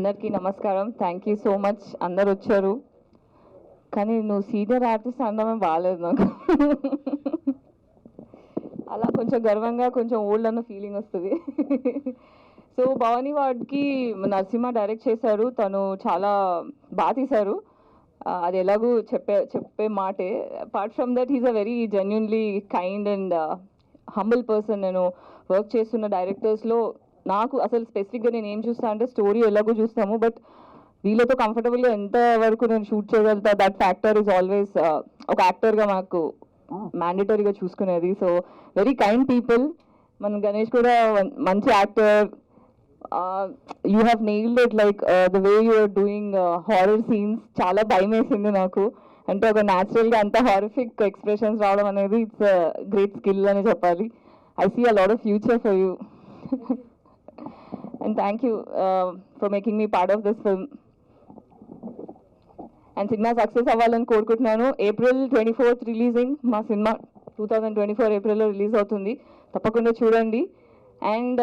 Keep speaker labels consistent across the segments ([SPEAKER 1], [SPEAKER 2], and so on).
[SPEAKER 1] అందరికీ నమస్కారం. Thank you so much. అందరు వచ్చారు, కానీ నువ్వు సీనియర్ ఆర్టిస్ట్ అనడమే బాగాలేదు నాకు. అలా కొంచెం గర్వంగా, కొంచెం ఓల్డ్ అన్న ఫీలింగ్ వస్తుంది. సో భవానీ వార్డ్కి నరసింహ డైరెక్ట్ చేశారు. తను చాలా బాగా తీశారు. అది ఎలాగూ చెప్పే మాటే. Apart from that he's a very genuinely kind and humble person. నేను వర్క్ చేస్తున్న డైరెక్టర్స్లో నాకు అసలు స్పెసిఫిక్గా నేను ఏం చూస్తాను అంటే స్టోరీ ఎలాగో చూస్తాము, బట్ వీళ్ళతో కంఫర్టబుల్గా ఎంత వరకు నేను షూట్ చేయగలుగుతా, దట్ ఫ్యాక్టర్ ఈజ్ ఆల్వేస్ ఒక యాక్టర్గా మాకు మ్యాండేటరీగా చూసుకునేది. So very kind people. మన గణేష్ కూడా మంచి actor. You have nailed it, like the way you are doing horror scenes. చాలా భయం వేసింది నాకు. అంటే ఒక న్యాచురల్గా అంత హారిఫిక్ ఎక్స్ప్రెషన్స్ రావడం అనేది ఇట్స్ గ్రేట్ స్కిల్ అని చెప్పాలి. I see a lot of future for you. And thank you for making me part of this film. And cinema success అవ్వాలని కోరుకుంటున్నాను. April 24th రిలీజింగ్ మా సినిమా. 2024 ఏప్రిల్లో రిలీజ్ అవుతుంది. తప్పకుండా చూడండి. అండ్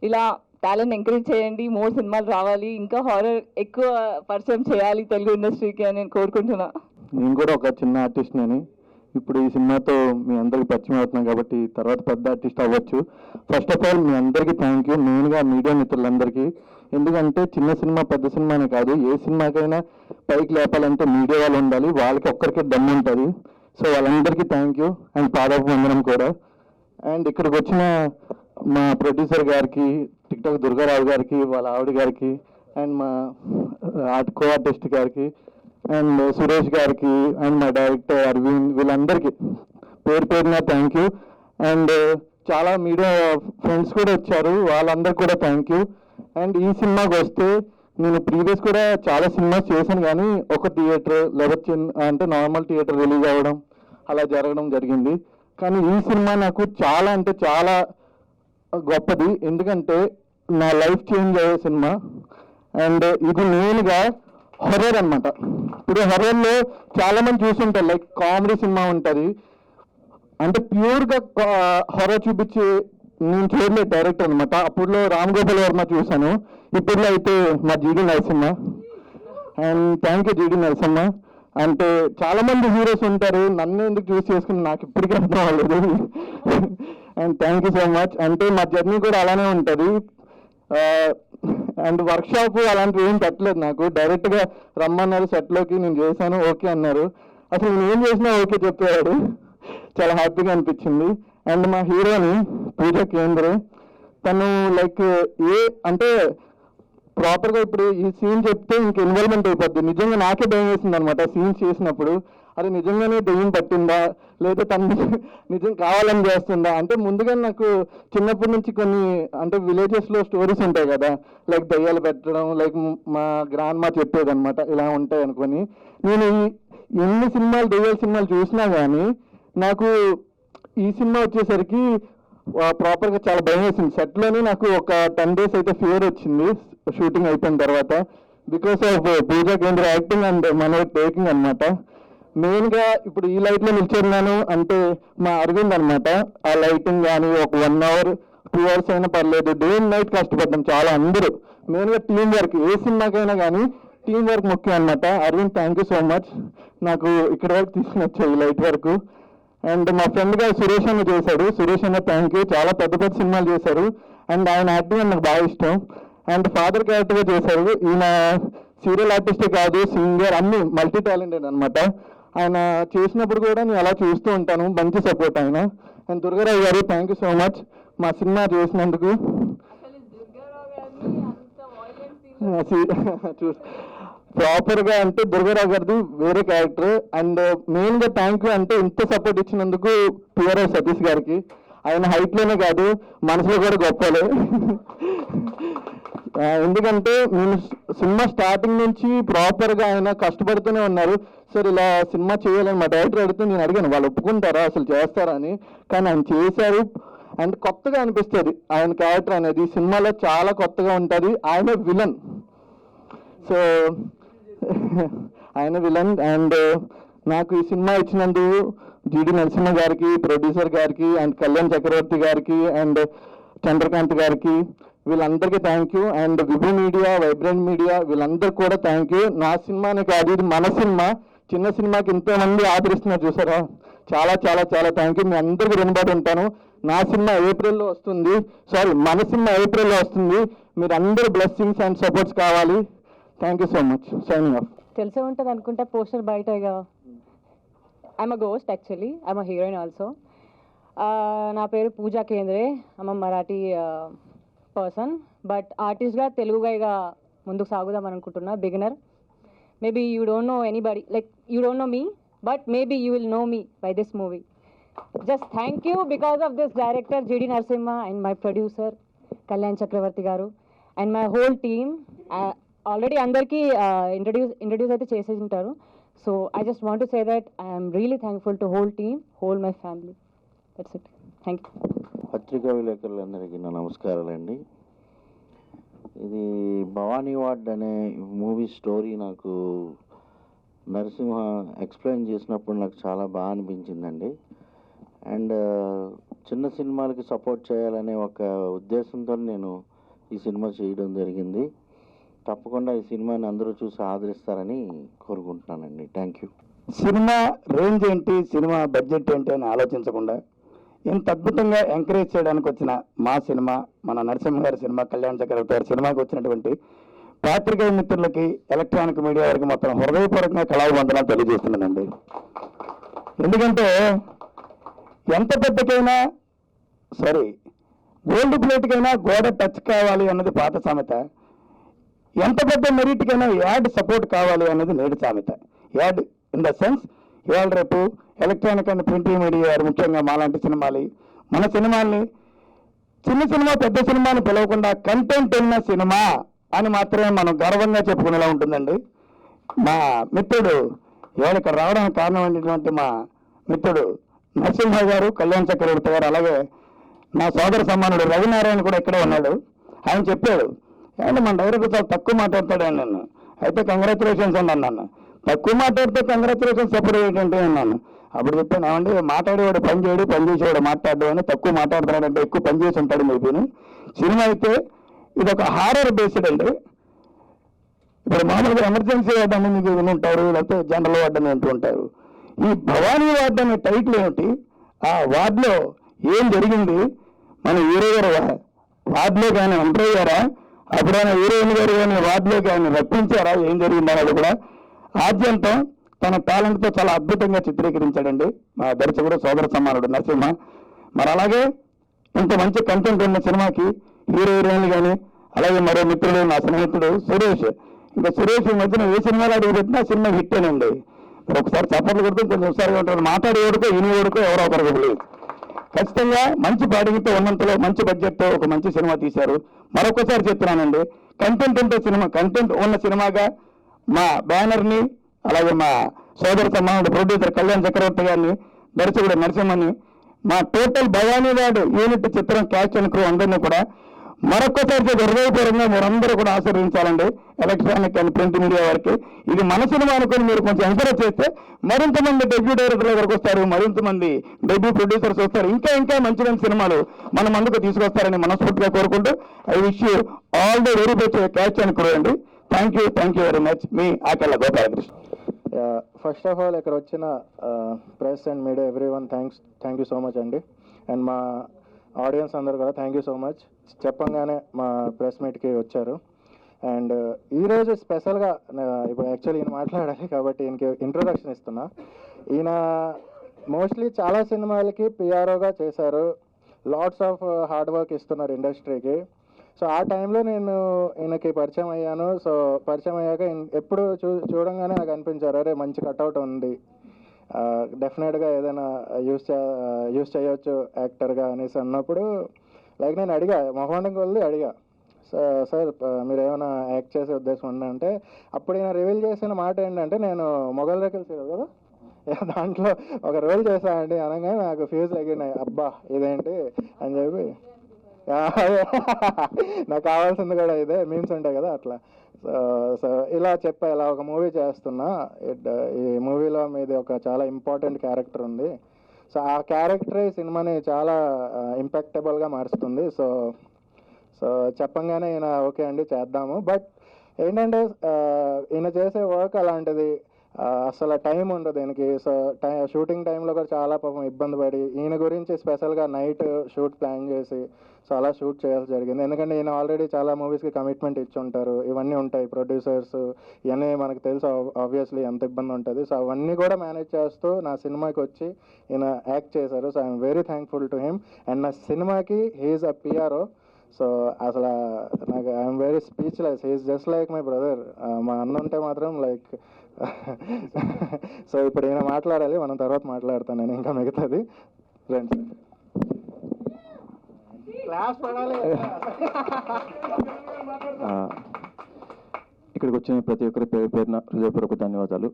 [SPEAKER 1] ఇలా టాలెంట్ ఎంకరేజ్ చేయండి. మోర్ సినిమాలు రావాలి, ఇంకా హారర్ ఎక్కువ పరిచయం చేయాలి తెలుగు ఇండస్ట్రీకి అని నేను కోరుకుంటున్నా.
[SPEAKER 2] నేను కూడా ఒక చిన్న ఆర్టిస్ట్ నేను. ఇప్పుడు ఈ సినిమాతో మీ అందరికి పరిచయం అవుతున్నాం కాబట్టి తర్వాత పెద్ద ఆర్టిస్ట్ అవ్వచ్చు. ఫస్ట్ ఆఫ్ ఆల్ మీ అందరికీ థ్యాంక్ యూ, మెయిన్గా మీడియా మిత్రులందరికీ. ఎందుకంటే చిన్న సినిమా పెద్ద సినిమానే కాదు, ఏ సినిమాకైనా పైకి లేపాలంటే మీడియా వాళ్ళు ఉండాలి. వాళ్ళకి ఒక్కరికే దమ్ము ఉంటుంది. సో వాళ్ళందరికీ థ్యాంక్ యూ అండ్ పాదాభివందనం కూడా. అండ్ ఇక్కడికి వచ్చిన మా ప్రొడ్యూసర్ గారికి, టిక్టాక్ దుర్గారావు గారికి, వాళ్ళ ఆవిడ గారికి, అండ్ మా కో ఆర్టిస్ట్ గారికి, అండ్ సురేష్ గారికి, అండ్ మా డైరెక్టర్ అరవింద్, వీళ్ళందరికీ పేరు పేరున థ్యాంక్ యూ. అండ్ చాలా మీడియా ఫ్రెండ్స్ కూడా వచ్చారు, వాళ్ళందరికీ కూడా థ్యాంక్ యూ. అండ్ ఈ సినిమాకి వస్తే నేను ప్రీవియస్ కూడా చాలా సినిమాస్ చేశాను, కానీ ఒక థియేటర్ లేకపోతే అంటే నార్మల్ థియేటర్ రిలీజ్ అవ్వడం అలా జరగడం జరిగింది. కానీ ఈ సినిమా నాకు చాలా అంటే చాలా గొప్పది, ఎందుకంటే నా లైఫ్ చేంజ్ అయ్యే సినిమా. అండ్ ఇది మెయిన్గా హర్రర్ అనమాట. ఇప్పుడు హర్రర్లో చాలా మంది చూస్తుంటారు, లైక్ కామెడీ సినిమా ఉంటుంది, అంటే ప్యూర్గా హర్రర్ చూపించి నేను చూడలేదు డైరెక్టర్ అనమాట. అప్పుడులో రామ్ గోపాల్ వర్మ చూశాను, ఇప్పుడులో అయితే మా జీడి నరసింహ. అండ్ థ్యాంక్ యూ జీడి నరసింహ. అంటే చాలా మంది హీరోస్ ఉంటారు, నన్ను ఎందుకు చూస్ చేసుకుని నాకు ఇప్పటికీ అర్థం అవ్వలేదు. And thank you so much. అంటే మా జర్నీ కూడా అలానే ఉంటుంది. అండ్ వర్క్షాప్ అలాంటివి ఏం పెట్టలేదు నాకు, డైరెక్ట్గా రమ్మన్నారు సెట్లోకి, నేను చేశాను, ఓకే అన్నారు. అసలు నేను ఏం చేసినా ఓకే చెప్పేవాడు, చాలా హ్యాపీగా అనిపించింది. అండ్ మా హీరోని పూజ కేంద్రే, తను లైక్ అంటే ప్రాపర్గా ఇప్పుడు ఈ సీన్ చెప్తే ఇంక ఇన్వాల్వ్మెంట్ అయిపోద్ది. నిజంగా నాకే భయం వేసింది అనమాట సీన్స్ చేసినప్పుడు. అది నిజంగానే దెయ్యం పట్టిందా లేదా తను నిజం కావాలని చేస్తుందా అంటే. ముందుగా నాకు చిన్నప్పటి నుంచి కొన్ని అంటే విలేజెస్లో స్టోరీస్ ఉంటాయి కదా, లైక్ దయ్యాలు పెట్టడం, లైక్ మా గ్రాండ్ మా చెప్పేది అనమాట, ఇలా ఉంటాయి అనుకొని. నేను ఎన్ని సినిమాలు దయ్యాల సినిమాలు చూసినా కానీ నాకు ఈ సినిమా వచ్చేసరికి ప్రాపర్గా చాలా భయం వేసింది. సెట్లోనే నాకు ఒక 10 days అయితే ఫియర్ వచ్చింది షూటింగ్ అయిపోయిన తర్వాత, బికాస్ ఆఫ్ పూజా కేంద్ర యాక్టింగ్ అండ్ మన టేకింగ్ అనమాట. మెయిన్గా ఇప్పుడు ఈ లైట్లో నిల్చున్నాను అంటే మా అరవింద్ అనమాట. ఆ లైటింగ్ కానీ ఒక 1 hour 2 hours అయినా పర్లేదు, డే అండ్ నైట్ కష్టపడ్డాం చాలా అందరూ. మెయిన్గా టీం వర్క్, ఏ సినిమాకైనా కానీ టీం వర్క్ ముఖ్యం అనమాట. Arvind thank you so much, నాకు ఇక్కడ వరకు తీసుకుని వచ్చాయి ఈ లైట్ వరకు. అండ్ మా ఫ్రెండ్గా సురేష్ అన్న చేశాడు, సురేష్ అన్న థ్యాంక్ యూ, చాలా పెద్ద పెద్ద సినిమాలు చేశారు. అండ్ ఆయన యాక్టింగ్ నాకు బాగా ఇష్టం. అండ్ ఫాదర్ క్యారెక్టర్గా చేశారు. ఈయన సీరియల్ ఆర్టిస్టే కాదు, సింగర్, అన్ని మల్టీ టాలెంటెడ్ అనమాట. ఆయన చేసినప్పుడు కూడా నేను అలా చూస్తూ ఉంటాను, మంచి సపోర్ట్ ఆయన. అండ్ దుర్గారావు గారు థ్యాంక్ యూ సో మచ్ మా సినిమా చేసినందుకు. ప్రాపర్గా అంటే దుర్గారావు గారిది వేరే క్యారెక్టర్. అండ్ మెయిన్గా థ్యాంక్ యూ అంటే ఇంత సపోర్ట్ ఇచ్చినందుకు పిఆర్ఐ సతీష్ గారికి. ఆయన హైట్లోనే కాదు మనసులో కూడా గొప్పలే. ఎందుకంటే నేను సినిమా స్టార్టింగ్ నుంచి ప్రాపర్గా ఆయన కష్టపడుతూనే ఉన్నారు. సార్ ఇలా సినిమా చేయాలని మా డైరెక్టర్ అడిగితే నేను అడిగాను వాళ్ళు ఒప్పుకుంటారా అసలు చేస్తారా అని, కానీ ఆయన చేశారు. అండ్ కొత్తగా అనిపిస్తుంది ఆయన క్యారెక్టర్ అనేది సినిమాలో చాలా కొత్తగా ఉంటుంది. ఆయన విలన్, సో ఆయన విలన్. అండ్ నాకు ఈ సినిమా ఇచ్చినందుకు జీడి నరసింహ గారికి, ప్రొడ్యూసర్ గారికి, అండ్ కళ్యాణ్ చక్రవర్తి గారికి, అండ్ చంద్రకాంత్ గారికి, వీళ్ళందరికీ thank you. And Vibhu media, vibrant media వీళ్ళందరికీ కూడా థ్యాంక్ యూ. నా సినిమానే కాదు, ఇది మన సినిమా. చిన్న సినిమాకి ఇంతమంది ఆదరిస్తున్నారు చూసారా, చాలా చాలా చాలా థ్యాంక్ యూ. మీ అందరికీ రుణపడి ఉంటాను. నా సినిమా ఏప్రిల్లో వస్తుంది, మన సినిమా ఏప్రిల్లో వస్తుంది. మీరు అందరూ బ్లెస్సింగ్స్ అండ్ సపోర్ట్స్ కావాలి. Thank you so much. Signing off.
[SPEAKER 1] తెలిసే ఉంటుంది అనుకుంటా పోస్టర్ బయటగా. I'm a ghost actually, I'm a heroine also. నా పేరు Pooja Kendre. I'm a Marathi person, but ఆర్టిస్ట్గా తెలుగు గైగా ముందుకు సాగుదాం అనుకుంటున్నా. Beginner. Maybe you don't know anybody, like you don't know me, but maybe you will know me by this movie. Just thank you because of this director GD Narasimha and my producer Kalyan Chakravarthy గారు and my whole team. Already అందరికీ introduce అయితే చేసేసి ఉంటారు. So I just want to say that I'm really thankful to whole team, whole my family. That's it. Thank you.
[SPEAKER 3] పత్రికా విలేకరులందరికీ నా నమస్కారాలండి. ఇది భవానీ వార్డ్ అనే మూవీ స్టోరీ నాకు నరసింహ ఎక్స్ప్లెయిన్ చేసినప్పుడు నాకు చాలా బాగా అనిపించిందండి. అండ్ చిన్న సినిమాలకి సపోర్ట్ చేయాలనే ఒక ఉద్దేశంతో నేను ఈ సినిమా చేయడం జరిగింది. తప్పకుండా ఈ సినిమాని అందరూ చూసి ఆదరిస్తారని కోరుకుంటున్నానండి. Thank you.
[SPEAKER 4] సినిమా రేంజ్ ఏంటి, సినిమా బడ్జెట్ ఏంటి అని ఆలోచించకుండా ఇంత అద్భుతంగా ఎంకరేజ్ చేయడానికి వచ్చిన మా సినిమా, మన నరసింహ గారి సినిమా, కళ్యాణ్ చక్రవర్తి గారి సినిమాకి వచ్చినటువంటి పాత్రికేయ మిత్రులకి, ఎలక్ట్రానిక్ మీడియా వారికి మొత్తం హృదయపూర్వకంగా కళాభివందనాలు తెలియజేస్తున్నానండి. ఎందుకంటే ఎంత పెద్దకైనా గోల్డ్ ప్లేట్కైనా గోడ టచ్ కావాలి అన్నది పాత సామెత. ఎంత పెద్ద మెరిట్కైనా యాడ్ సపోర్ట్ కావాలి అన్నది నేడు సామెత. యాడ్ ఇన్ ద సెన్స్ ఇవాళ రేపు ఎలక్ట్రానిక్ అండ్ ప్రింట్ మీడియా వారు ముఖ్యంగా మాలాంటి మన సినిమాల్ని చిన్న సినిమా పెద్ద సినిమాని పిలవకుండా కంటెంట్ ఉన్న సినిమా అని మాత్రమే మనం గర్వంగా చెప్పుకునేలా ఉంటుందండి. మా మిత్రుడు ఇవాళ ఇక్కడ రావడానికి కారణమైనటువంటి మా మిత్రుడు నరసింహ గారు, కళ్యాణ్ చక్రవర్తి గారు, అలాగే నా సోదర సమానుడు రవినారాయణ కూడా ఇక్కడే ఉన్నాడు. ఆయన చెప్పాడు, ఏమంటే మన డైరెక్టర్ చాలా తక్కువ మాట్లాడతాడు అని. నన్ను అయితే కంగ్రాచులేషన్స్ అండి అన్నాను. తక్కువ మాట్లాడితే కంగ్రాచులేషన్స్ సెపరేట్ ఏంటంటే అన్నాను. అప్పుడు చెప్పాను, ఏమంటే మాట్లాడేవాడు పని చేయడు, పని చేసేవాడు మాట్లాడడం అని. తక్కువ మాట్లాడుతున్నాడంటే ఎక్కువ పని చేసి ఉంటాడు మీపీను. సినిమా అయితే ఇది ఒక హారర్ బేస్డ్ అండి. ఇప్పుడు మామూలుగా ఎమర్జెన్సీ వార్డ్ అని మీకు వినుంటారు, లేకపోతే జనరల్ వార్డ్ అని వింటూ ఉంటారు. ఈ భవానీ వార్డ్ అనే టైటిల్ ఏమిటి, ఆ వార్డులో ఏం జరిగింది, మన హీరో గారు వార్డులో కానీ ఎంటర్ అయ్యారా, అప్పుడైనా హీరోయిన్ గారు కానీ వార్డులో కానీ రప్పించారా, ఏం జరిగింది అనేది కూడా ఆద్యంతం తన టాలెంట్తో చాలా అద్భుతంగా చిత్రీకరించాడండి మా దర్శకుడు సోదర సమానుడు నరసింహ. మరి అలాగే ఇంత మంచి కంటెంట్ ఉన్న సినిమాకి హీరోయిన్లు కానీ, అలాగే మరో మిత్రుడు నా స్నేహితుడు సురేష్. ఇంకా సురేష్ ఈ మధ్యన ఏ సినిమాలో అడుగుపెట్టినా సినిమా హిట్ అనండి. మరి ఒకసారి చప్పట్లు కొడుతూ కొంచెం ఒకసారిగా ఉంటుంది. మాట్లాడేవాడుకో ఇనివాడుకో ఎవరో ఒకరికి తెలియదు. ఖచ్చితంగా మంచి బాడీతో ఉన్నంతలో మంచి బడ్జెట్తో ఒక మంచి సినిమా తీశారు. మరొకసారి చెప్తున్నానండి, కంటెంట్ ఉంటే సినిమా, కంటెంట్ ఉన్న సినిమాగా మా బ్యానర్ని, అలాగే మా సోదర సమానుడు ప్రొడ్యూసర్ కళ్యాణ్ చక్రవర్తి గారిని, దర్శకుడు నరసింహని, మా టోటల్ భవానీవాడు యూనిట్ చిత్రం క్యాచ్ అండ్ క్రూ అందరినీ కూడా మరొక్కసారి హృదయపూర్వకంగా మీరందరూ కూడా ఆశీర్వదించాలండి. ఎలక్ట్రానిక్ అండ్ ప్రింట్ మీడియా వారికి ఇది మన సినిమా అనుకుని మీరు కొంచెం ఎంకరేజ్ చేస్తే మరింత మంది డెబ్యూ డైరెక్టర్ల దగ్గరకు వస్తారు, మరింత మంది డెబ్యూ ప్రొడ్యూసర్స్ వస్తారు, ఇంకా ఇంకా మంచి మంచి సినిమాలు మన ముందుకు తీసుకొస్తారని మనస్ఫూర్తిగా కోరుకుంటూ I wish you all the very best cast and crew అండి. Thank you very much. మీ Akella Gopalakrishna.
[SPEAKER 5] First of all ఇక్కడ వచ్చిన press and media everyone thank you so much అండి. అండ్ మా ఆడియన్స్ అందరూ కూడా థ్యాంక్ యూ సో మచ్. చెప్పంగానే మా ప్రెస్ మీట్కి వచ్చారు. అండ్ ఈరోజు స్పెషల్గా ఇప్పుడు యాక్చువల్లీ ఈయన మాట్లాడాలి కాబట్టి ఈయనకి ఇంట్రొడక్షన్ ఇస్తున్నా. ఈయన మోస్ట్లీ చాలా సినిమాలకి పిఆర్ఓగా చేశారు, లాట్స్ ఆఫ్ హార్డ్ వర్క్ ఇస్తున్నారు ఇండస్ట్రీకి. సో ఆ టైంలో నేను ఈయనకి పరిచయం అయ్యాను. సో పరిచయం అయ్యాక ఎప్పుడు చూడంగానే నాకు అనిపించారు, అరే మంచి కట్అవుట్ ఉంది, డెఫినెట్గా ఏదైనా యూస్ చేయొచ్చు యాక్టర్గా అనేసి అన్నప్పుడు లైక్ నేను అడిగా, మొహమాటం కొద్ది అడిగా, సార్ మీరు ఏమైనా యాక్ట్ చేసే ఉద్దేశం ఉందా అంటే, అప్పుడు ఈయన రివీల్ చేసిన మాట ఏంటంటే, నేను మొగల్ రేఖలు సీరియల్ కదా దాంట్లో ఒక రోల్ చేశానండి అనగానే నాకు ఫ్యూజ్ ఎగిరినాయి. అబ్బా ఇదేంటి అని చెప్పి, నాకు కావాల్సింది కూడా ఇదే, మీమ్స్ ఉంటాయి కదా అట్లా. సో ఇలా చెప్పా, ఇలా ఒక మూవీ చేస్తున్నా, ఈ మూవీలో మీది ఒక చాలా ఇంపార్టెంట్ క్యారెక్టర్ ఉంది. సో ఆ క్యారెక్టర్ ఈ సినిమాని చాలా ఇంపాక్టబుల్గా మారుస్తుంది. సో చెప్పంగానే ఈయన ఓకే అండి చేద్దాము. బట్ ఏంటంటే ఈయన చేసే వర్క్ అలాంటిది, అసలు టైం ఉండదు దీనికి. సో షూటింగ్ టైంలో కూడా చాలా పాపం ఇబ్బంది పడి ఈయన గురించి స్పెషల్గా నైట్ షూట్ ప్లాన్ చేసి సో అలా షూట్ చేయాల్సి జరిగింది. ఎందుకంటే ఈయన ఆల్రెడీ చాలా మూవీస్కి కమిట్మెంట్ ఇచ్చి ఉంటారు, ఇవన్నీ ఉంటాయి, ప్రొడ్యూసర్స్ ఇవన్నీ మనకు తెలుసు ఆబ్వియస్లీ ఎంత ఇబ్బంది ఉంటుంది. సో అవన్నీ కూడా మేనేజ్ చేస్తూ నా సినిమాకి వచ్చి ఈయన యాక్ట్ చేశారు. So I'm very thankful to him. And నా సినిమాకి హీఈస్ అ పిఆర్ఓ. సో అసలు నాకు I'm very speechless. He's just like my brother. మా అన్న ఉంటే మాత్రం లైక్ సో ఇప్పుడు ఈయన మాట్లాడాలి, మనం తర్వాత మాట్లాడతాను నేను ఇంకా మిగతాది. ఫ్రెండ్స్ క్లాస్ పడాలి.
[SPEAKER 2] ఇక్కడికి వచ్చిన ప్రతి ఒక్కరి పేరు పేరున హృదయపూర్వక ధన్యవాదాలు.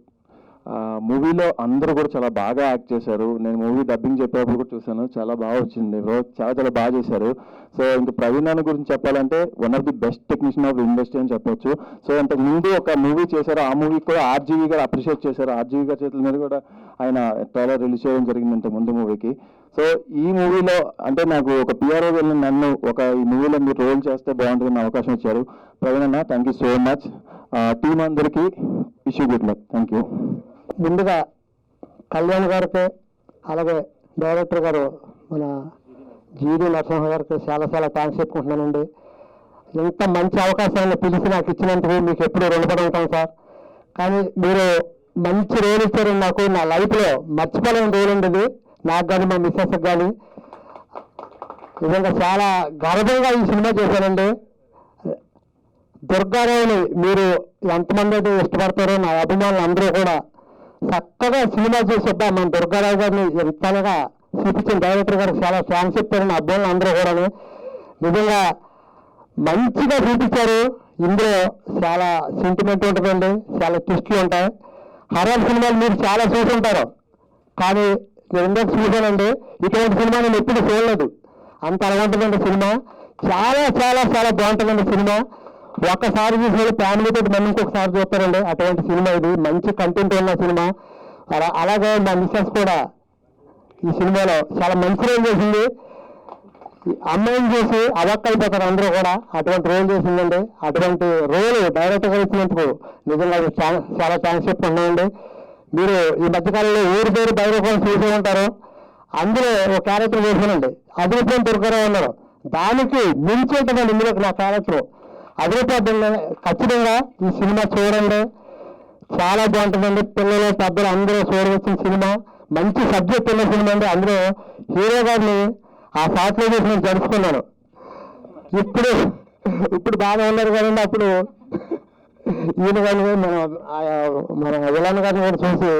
[SPEAKER 2] మూవీలో అందరూ కూడా చాలా బాగా యాక్ట్ చేశారు. నేను మూవీ డబ్బింగ్ చెప్పేటప్పుడు కూడా చూశాను, చాలా బాగా వచ్చింది బ్రో, చాలా చాలా బాగా చేశారు. సో ఇంకా ప్రవీణ్ అన్న గురించి చెప్పాలంటే one of the best technician of industry అని చెప్పొచ్చు. సో అంతకు ముందు ఒక మూవీ చేశారు, ఆ మూవీకి కూడా ఆర్జీవి గారు అప్రిషియేట్ చేశారు. ఆర్జీవి గారి చేతుల మీద కూడా ఆయన ట్రైలర్ రిలీజ్ చేయడం జరిగింది ఇంత ముందు మూవీకి. సో ఈ మూవీలో అంటే నాకు ఒక పిఆర్ఓ వెళ్ళిన నన్ను ఈ మూవీలో మీరు రోల్ చేస్తే బాగుంటుందని అవకాశం ఇచ్చారు. ప్రవీణ్ అన్న thank you so much. Team అందరికీ wish you good luck. Thank you.
[SPEAKER 6] ముందుగా కళ్యాణ్ గారికి, అలాగే డైరెక్టర్ గారు మన జీడి నరసింహ గారికి చాలా చాలా థ్యాంక్స్ చెప్పుకుంటున్నానండి. ఇంత మంచి అవకాశాన్ని పిలిచి నాకు ఇచ్చినందుకు మీకు ఎప్పుడు రుణపడి ఉంటాం సార్. కానీ మీరు మంచి రోల్ ఇచ్చారండి నాకు. నా లైఫ్లో మర్చిపోలేని రోల్ ఉండేది నాకు కానీ మా మిస్సెస్కి కానీ. నిజంగా చాలా గర్వంగా ఈ సినిమా చేశానండి. దుర్గారావుని మీరు ఎంతమంది అయితే ఇష్టపడతారో నా అభిమానులు అందరూ కూడా చక్కగా సినిమా చేసేద్దా మన దుర్గారావు గారిని ఎంతగా చూపించిన డైరెక్టర్ గారికి చాలా థ్యాంక్స్ చెప్తారు నా అభిమానులు అందరూ కూడా. నిజంగా మంచిగా చూపించారు. ఇందులో చాలా సెంటిమెంట్ ఉంటుందండి, చాలా ట్విస్ట్లు ఉంటాయి. హర్రర్ సినిమాలు మీరు చాలా చూసి ఉంటారు, కానీ నేను ఇందాక చూశానండి, ఇటువంటి సినిమా నేను ఎప్పుడు చూడలేదు. అంత అలాంటిదండి సినిమా. చాలా చాలా చాలా బాగుంటుందండి సినిమా. ఒక్కసారి చూసిన ఫ్యామిలీతో మనం ఇంకొకసారి చూస్తారండి, అటువంటి సినిమా ఇది. మంచి కంటెంట్ ఉన్న సినిమా. అలాగే మా మిస్సెస్ కూడా ఈ సినిమాలో చాలా మంచి రోల్ చేసింది. అమ్మాయిని చూసి అవక్క అయిపోతారు అందరూ కూడా, అటువంటి రోల్ చేసిందండి. అటువంటి రోల్ డైరెక్ట్గా ఇచ్చినందుకు నిజంగా చాలా థ్యాంక్స్ చెప్పుకుంటున్నామండి. మీరు ఈ మధ్యకాలంలో ఊరి పేరు డైరెక్ట్ చూసే ఉంటారు, అందులో ఒక క్యారెక్టర్ చేశానండి, అదిరిపోయిన దుర్గారావు ఉన్నారు. దానికి మించి ఉంటుందండి ఇందులో నా క్యారెక్టర్. అదిరిపోతుంది. ఖచ్చితంగా ఈ సినిమా చూడండి, చాలా బాగుంటుందండి. పిల్లలు పెద్దలు అందరూ చూడవచ్చిన సినిమా. మంచి సబ్జెక్ట్ ఉన్న సినిమా అండి. అందులో హీరో గారిని ఆ షాట్లో చూసి నేను జరుపుకున్నాను. ఇప్పుడు బాగా ఉన్నారు కదండి. అప్పుడు ఈయన కానీ మన విలన్ గారిని కూడా చూసి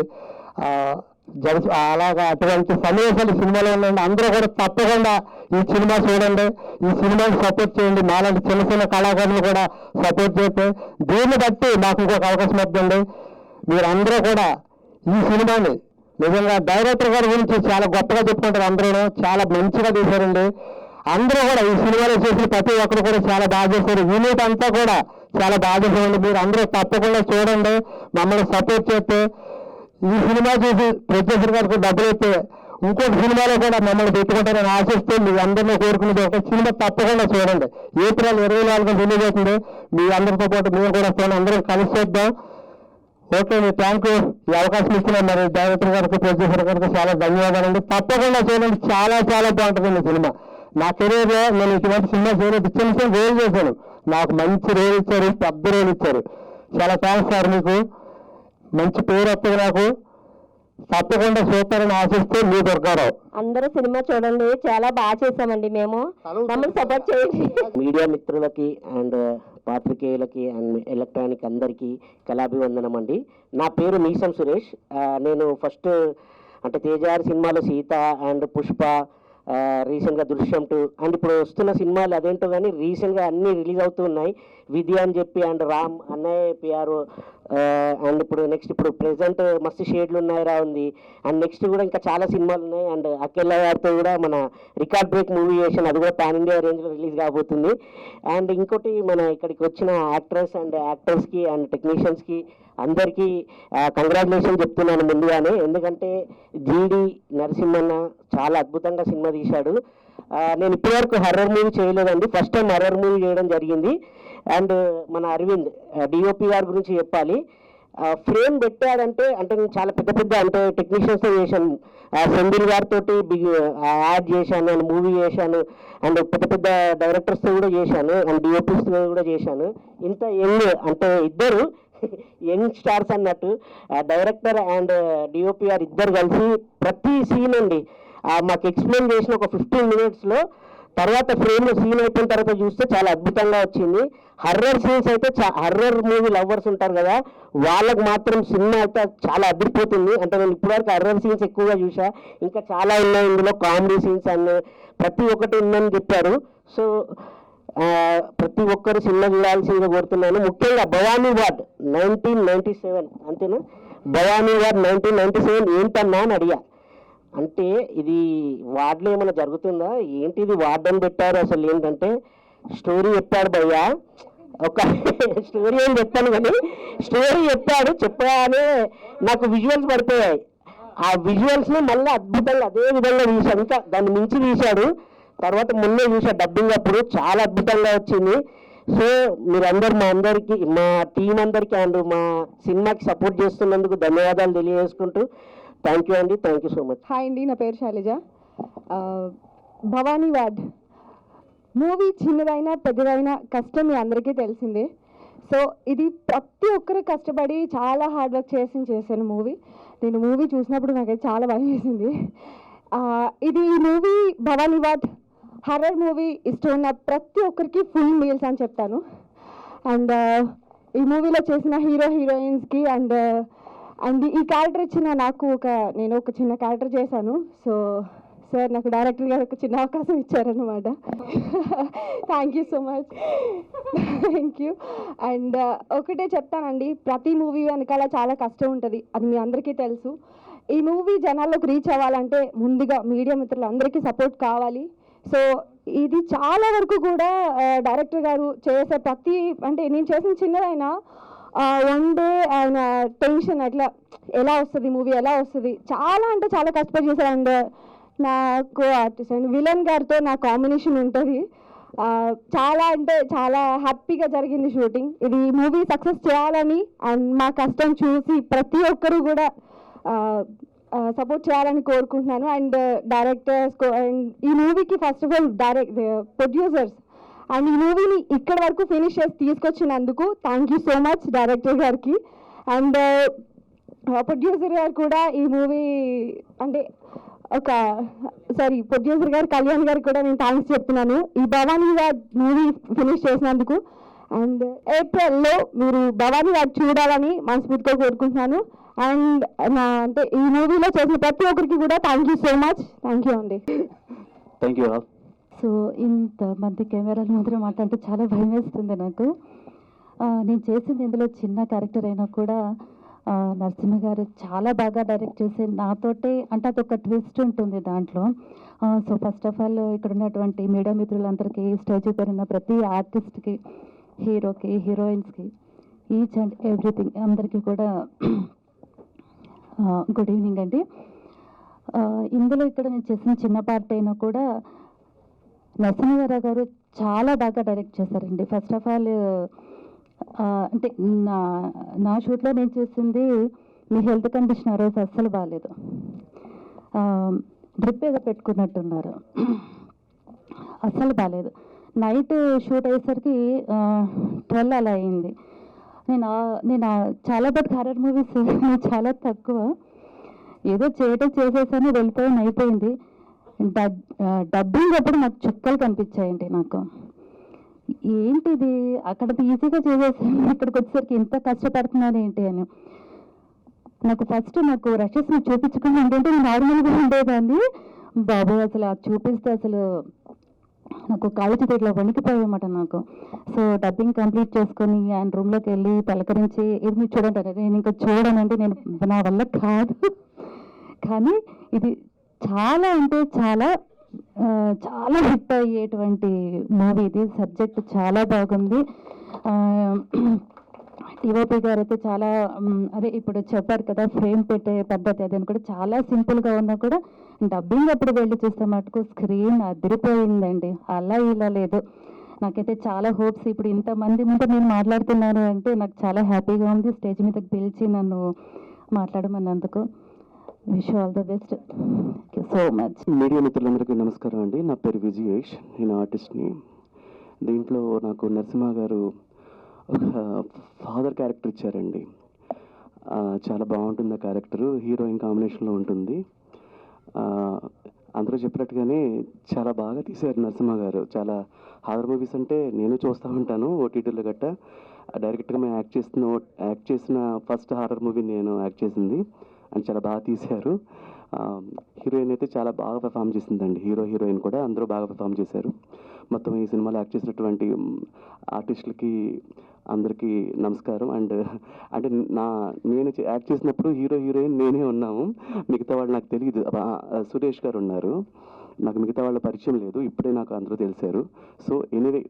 [SPEAKER 6] అలాగా అటువంటి సన్నివేశాలు సినిమాలో ఉన్నాయండి. అందరూ కూడా తప్పకుండా ఈ సినిమా చూడండి, ఈ సినిమాకి సపోర్ట్ చేయండి. మాలాంటి చిన్న చిన్న కళాకారులు కూడా సపోర్ట్ చేస్తే దీన్ని బట్టి నాకు ఇంకొక అవకాశం వద్దండి. మీరందరూ కూడా ఈ సినిమాని నిజంగా డైరెక్టర్ గారి గురించి చాలా గొప్పగా చెప్పుకుంటారు. అందరూ చాలా మంచిగా తీశారండి. అందరూ కూడా ఈ సినిమాలో చేసిన ప్రతి ఒక్కరు కూడా చాలా బాగా చేశారు. యూనిట్ అంతా కూడా చాలా బాగా చేశారండి. మీరు అందరూ తప్పకుండా చూడండి, మమ్మల్ని సపోర్ట్ చేస్తే. ఈ సినిమా చూసి ప్రొడ్యూసర్ గారికి డబ్బులు అయితే ఇంకొక సినిమాలో కూడా మమ్మల్ని పెట్టుకుంటారని ఆశిస్తే మీ అందరినీ కోరుకునేది ఒక సినిమా తప్పకుండా చూడండి. ఏప్రిల్ 24 రిలీజ్ అవుతుంది. మీ అందరితో పాటు మేము కూడా వస్తాను, అందరం కలిసి చూద్దాం. Okay, me thank you. ఈ అవకాశం ఇచ్చిన మరి డైరెక్టర్ గారికి, ప్రొడ్యూసర్ గారికి చాలా ధన్యవాదాలండి. తప్పకుండా చూడండి, చాలా చాలా బాగుంటుంది సినిమా. నా కెరీర్లో నేను ఇటువంటి సినిమా చేయలేదు. చిన్న చిన్న రోల్ చేశాను, నాకు మంచి రోల్ ఇచ్చారు, పెద్ద రోల్ ఇచ్చారు. చాలా థ్యాంక్స్ సార్. మీకు మంచి పేరు వస్తుంది నాకు. తప్పకుండా చూస్తారని ఆశిస్తే మీ దుర్గారావు.
[SPEAKER 7] అందరూ సినిమా చూడండి, చాలా బాగా చేసామండి మేము. మమ్మల్ని సపోర్ట్ చేయండి.
[SPEAKER 8] మీడియా మిత్రులకి అండ్ పాత్రికేయులకి అండ్ ఎలక్ట్రానిక్ అందరికీ కళాభివందనం అండి. నా పేరు మీసం సురేష్. నేను ఫస్ట్ అంటే తేజారి సినిమాలో సీత అండ్ పుష్ప, రీసెంట్గా దృశ్యం 2 అండ్ ఇప్పుడు వస్తున్న సినిమాలు అదేంటో కానీ రీసెంట్గా అన్నీ రిలీజ్ అవుతూ ఉన్నాయి. విధి అని చెప్పి అండ్ రామ్ అన్నయ్య పిఆర్ అండ్ ఇప్పుడు ప్రెసెంట్ మస్తు షేడ్లు ఉన్నాయిరా ఉంది అండ్ నెక్స్ట్ కూడా ఇంకా చాలా సినిమాలు ఉన్నాయి అండ్ అఖిల గారితో కూడా మన రికార్డ్ బ్రేక్ మూవీ చేసాను, అది కూడా పాన్ ఇండియా రేంజ్లో రిలీజ్ కాబోతుంది. అండ్ ఇంకోటి మన ఇక్కడికి వచ్చిన యాక్టర్స్ అండ్ యాక్టర్స్కి అండ్ టెక్నీషియన్స్కి అందరికీ కంగ్రాచులేషన్ చెప్తున్నాను ముందుగానే. ఎందుకంటే జీడి నరసింహన్న చాలా అద్భుతంగా సినిమా తీశాడు. నేను ఇప్పటివరకు హర్రర్ మూవీ చేయలేదండి, ఫస్ట్ టైం హర్రర్ మూవీ చేయడం జరిగింది. అండ్ మన అరవింద్ డిఓపి గారి గురించి చెప్పాలి. ఫ్రేమ్ పెట్టాడంటే అంటే నేను చాలా పెద్ద అంటే టెక్నీషియన్స్తో చేశాను, సెంధిల్ గారితో యాడ్ చేశాను అండ్ మూవీ చేశాను అండ్ పెద్ద డైరెక్టర్స్తో కూడా చేశాను అండ్ డిఓపిస్తో కూడా చేశాను. ఇంత యంగ్ అంటే ఇద్దరు యంగ్ స్టార్స్ అన్నట్టు డైరెక్టర్ అండ్ డిఓపి గారు ఇద్దరు కలిసి ప్రతి సీన్ అండి మాకు ఎక్స్ప్లెయిన్ చేసిన ఒక 15 minutesలో తర్వాత ఫ్రేమ్లో సీన్ అయిపోయిన తర్వాత చూస్తే చాలా అద్భుతంగా వచ్చింది. హర్రర్ సీన్స్ అయితే హర్రర్ మూవీ లవర్స్ ఉంటారు కదా, వాళ్ళకి మాత్రం సినిమా అయితే చాలా అదిరిపోతుంది. అంటే నేను ఇప్పటివరకు హర్రర్ సీన్స్ ఎక్కువగా చూసా, ఇంకా చాలా ఉన్నాయి ఇందులో కామెడీ సీన్స్ అన్నీ ప్రతి ఒక్కటి ఉందని చెప్పారు. సో ప్రతి ఒక్కరు సినిమా చూడాల్సిందిగా కోరుతున్నాను. ముఖ్యంగా భవానీ వార్డ్ 1997 అంతేనా, భవానీ వార్డ్ 1997 ఏంటన్నా అని అడిగా. అంటే ఇది వార్డులో ఏమైనా జరుగుతుందా ఏంటి, ఇది వార్డ్ అని పెట్టారు, అసలు ఏంటంటే స్టోరీ చెప్పాడు భయ్యా, ఒక స్టోరీ ఏం చెప్పాను కానీ స్టోరీ చెప్పగానే నాకు విజువల్స్ పడిపోయాయి. ఆ విజువల్స్ని మళ్ళీ అద్భుతంగా అదే విధంగా తీశాడు, ఇంకా దాన్ని మించి తీశాడు. తర్వాత మొన్నే చూసా డబ్బింగ్ అప్పుడు, చాలా అద్భుతంగా వచ్చింది. సో మీరందరూ మా టీం అందరికీ అండ్ మా సినిమాకి సపోర్ట్ చేస్తున్నందుకు ధన్యవాదాలు తెలియజేసుకుంటూ థ్యాంక్ యూ అండి, thank you so much.
[SPEAKER 7] Hi అండి, నా పేరు శైలజ. భవానీ వార్డ్ మూవీ చిన్నదైనా పెద్దదైనా కష్టం మీ అందరికీ తెలిసిందే. సో ఇది ప్రతి ఒక్కరు కష్టపడి చాలా హార్డ్ వర్క్ చేశాను మూవీ. నేను మూవీ చూసినప్పుడు నాకైతే చాలా భయం వేసింది. ఇది movie Bhavani ward horror movie ఇష్టం ఉన్న ప్రతి ఒక్కరికి ఫుల్ మీల్స్ అని చెప్తాను. అండ్ ఈ మూవీలో చేసిన హీరోయిన్స్కి అండ్ ఈ క్యారెక్టర్ ఇచ్చిన నాకు నేను ఒక చిన్న క్యారెక్టర్ చేశాను. సో సార్ నాకు డైరెక్టర్ గారు ఒక చిన్న అవకాశం ఇచ్చారనమాట. Thank you so much, thank you. And ఒకటే చెప్తానండి, ప్రతి మూవీ వెనకాల చాలా కష్టం ఉంటుంది, అది మీ అందరికీ తెలుసు. ఈ మూవీ జనాల్లోకి రీచ్ అవ్వాలంటే ముందుగా మీడియా మిత్రులు అందరికీ సపోర్ట్ కావాలి. సో ఇది చాలా వరకు కూడా డైరెక్టర్ గారు చేసే ప్రతి అంటే నేను చేసిన చిన్నదైనా వన్ డే ఆయన టెన్షన్ అట్లా ఎలా వస్తుంది మూవీ ఎలా వస్తుంది చాలా అంటే చాలా కష్టపడి చేశారు. అండ్ నాకు ఆర్టిస్ట్ అండ్ విలన్ గారితో నా కాంబినేషన్ ఉంటుంది. చాలా అంటే చాలా హ్యాపీగా జరిగింది షూటింగ్. ఇది మూవీ సక్సెస్ చేయాలని అండ్ మా కష్టం చూసి ప్రతి ఒక్కరు కూడా సపోర్ట్ చేయాలని కోరుకుంటున్నాను. అండ్ డైరెక్టర్స్ అండ్ ఈ మూవీకి first of all producers and ఈ మూవీని ఇక్కడ వరకు ఫినిష్ చేసి తీసుకొచ్చినందుకు thank you so much director గారికి. అండ్ ప్రొడ్యూసర్ గారు కూడా ఈ మూవీ అంటే ప్రొడ్యూసర్ గారు కళ్యాణ్ గారికి కూడా నేను థ్యాంక్స్ చెప్తున్నాను ఈ భవానీ వార్డ్ మూవీ ఫినిష్ చేసినందుకు. అండ్ ఏప్రిల్లో మీరు భవానీ వార్డ్ చూడాలని మనస్ఫూర్తిగా కోరుకుంటున్నాను. అండ్ అంటే ఈ మూవీలో చేసిన ప్రతి ఒక్కరికి కూడా thank you so much, thank you అండి.
[SPEAKER 3] Thank you.
[SPEAKER 9] సో ఇంతమంది కెమెరాల ముందర మాట్లాడితే చాలా భయం వేస్తుంది నాకు. నేను చేసింది ఇందులో చిన్న క్యారెక్టర్ అయినా కూడా నరసింహ గారు చాలా బాగా డైరెక్ట్ చేసి నాతోటే అంటే అదొక ట్విస్ట్ ఉంటుంది దాంట్లో. సో ఫస్ట్ ఆఫ్ ఆల్ ఇక్కడ ఉన్నటువంటి మీడియా మిత్రులందరికీ, స్టేజ్ పైన ప్రతి ఆర్టిస్ట్కి, హీరోకి, హీరోయిన్స్కి, ఈచ్ అండ్ ఎవ్రీథింగ్ అందరికీ కూడా గుడ్ ఈవినింగ్ అండి. ఇందులో ఇక్కడ నేను చేసిన చిన్న పార్ట్ అయినా కూడా నరసింహ గారు చాలా బాగా డైరెక్ట్ చేశారండి. ఫస్ట్ ఆఫ్ ఆల్ అంటే నా షూట్లో నేను చూసింది మీ హెల్త్ కండిషన్ ఆ రోజు అస్సలు బాగాలేదు, డ్రిప్ ఏదో పెట్టుకున్నట్టున్నారు, అస్సలు బాగాలేదు. నైట్ షూట్ అయ్యేసరికి 12 అలా అయింది. నేను చాలా బట్ హర్రర్ మూవీస్ చాలా తక్కువ, ఏదో చేసేసాను వెళ్ళిపోయాను అయిపోయింది. డబ్బింగ్ అప్పుడు నాకు చుక్కలు కనిపించాయండి. నాకు ఏంటిది అక్కడ ఈజీగా చేసేసాను, ఇక్కడికి వచ్చేసరికి ఇంత కష్టపడుతున్నాను ఏంటి అని. నాకు ఫస్ట్ రషెస్ చూపించకుండా ఏంటంటే నేను నార్మల్గా ఉండేదాన్ని. బాబు అసలు చూపిస్తే అసలు నాకు కాళ్ళు చేతులు ఇట్లా వణికిపోయామాట నాకు. సో డబ్బింగ్ కంప్లీట్ చేసుకొని ఆయన రూమ్లోకి వెళ్ళి పలకరించి ఇది మీరు చూడండి, నేను ఇంకా చూడనంటే నేను నా వల్ల కాదు. కానీ ఇది చాలా అంటే చాలా చాలా హిట్ అయ్యేటువంటి మూవీ ఇది. సబ్జెక్ట్ చాలా బాగుంది. టీఓపీ గారు అయితే చాలా అదే ఇప్పుడు చెప్పారు కదా ఫ్రేమ్ పెట్టే పద్ధతి, అదని కూడా చాలా సింపుల్గా ఉన్నా కూడా డబ్బింగ్ అప్పుడు వెళ్ళి చూస్తే మటుకు స్క్రీన్ అదిరిపోయిందండి. అలా ఇలా లేదు. నాకైతే చాలా హోప్స్. ఇప్పుడు ఇంతమంది ముందు నేను మాట్లాడుతున్నాను అంటే నాకు చాలా హ్యాపీగా ఉంది. స్టేజ్ మీదకి పిలిచి నన్ను మాట్లాడమన్నందుకు. Wish all the best. Thank you so much.
[SPEAKER 2] Media మిత్రులందరికీ నమస్కారం అండి. నా పేరు విజయేష్, నేను ఆర్టిస్ట్ని. దీంట్లో నాకు నరసింహ గారు ఒక ఫాదర్ క్యారెక్టర్ ఇచ్చారండి. చాలా బాగుంటుంది ఆ క్యారెక్టరు. హీరోయిన్ కాంబినేషన్లో ఉంటుంది. అందరూ చెప్పినట్టుగానే చాలా బాగా తీశారు నరసింహ గారు. చాలా హారర్ మూవీస్ అంటే నేను చూస్తూ ఉంటాను ఓటీటీలో గట్ట. డైరెక్ట్గా మేము యాక్ట్ చేసిన ఫస్ట్ హారర్ మూవీ నేను యాక్ట్ చేసింది. అని చాలా బాగా తీశారు. హీరోయిన్ అయితే చాలా బాగా పెర్ఫామ్ చేసిందండి. హీరోయిన్ కూడా అందరూ బాగా పెర్ఫామ్ చేశారు. మొత్తం ఈ సినిమాలో యాక్ట్ చేసినటువంటి ఆర్టిస్టులకి అందరికీ నమస్కారం. అంటే నేను యాక్ట్ చేసినప్పుడు హీరోయిన్ నేనే ఉన్నాము. మిగతా వాళ్ళు నాకు తెలియదు. సురేష్ గారు ఉన్నారు, నాకు మిగతా వాళ్ళ పరిచయం లేదు. ఇప్పుడే నాకు అందరూ తెలిసారు. సో ఎనీవే,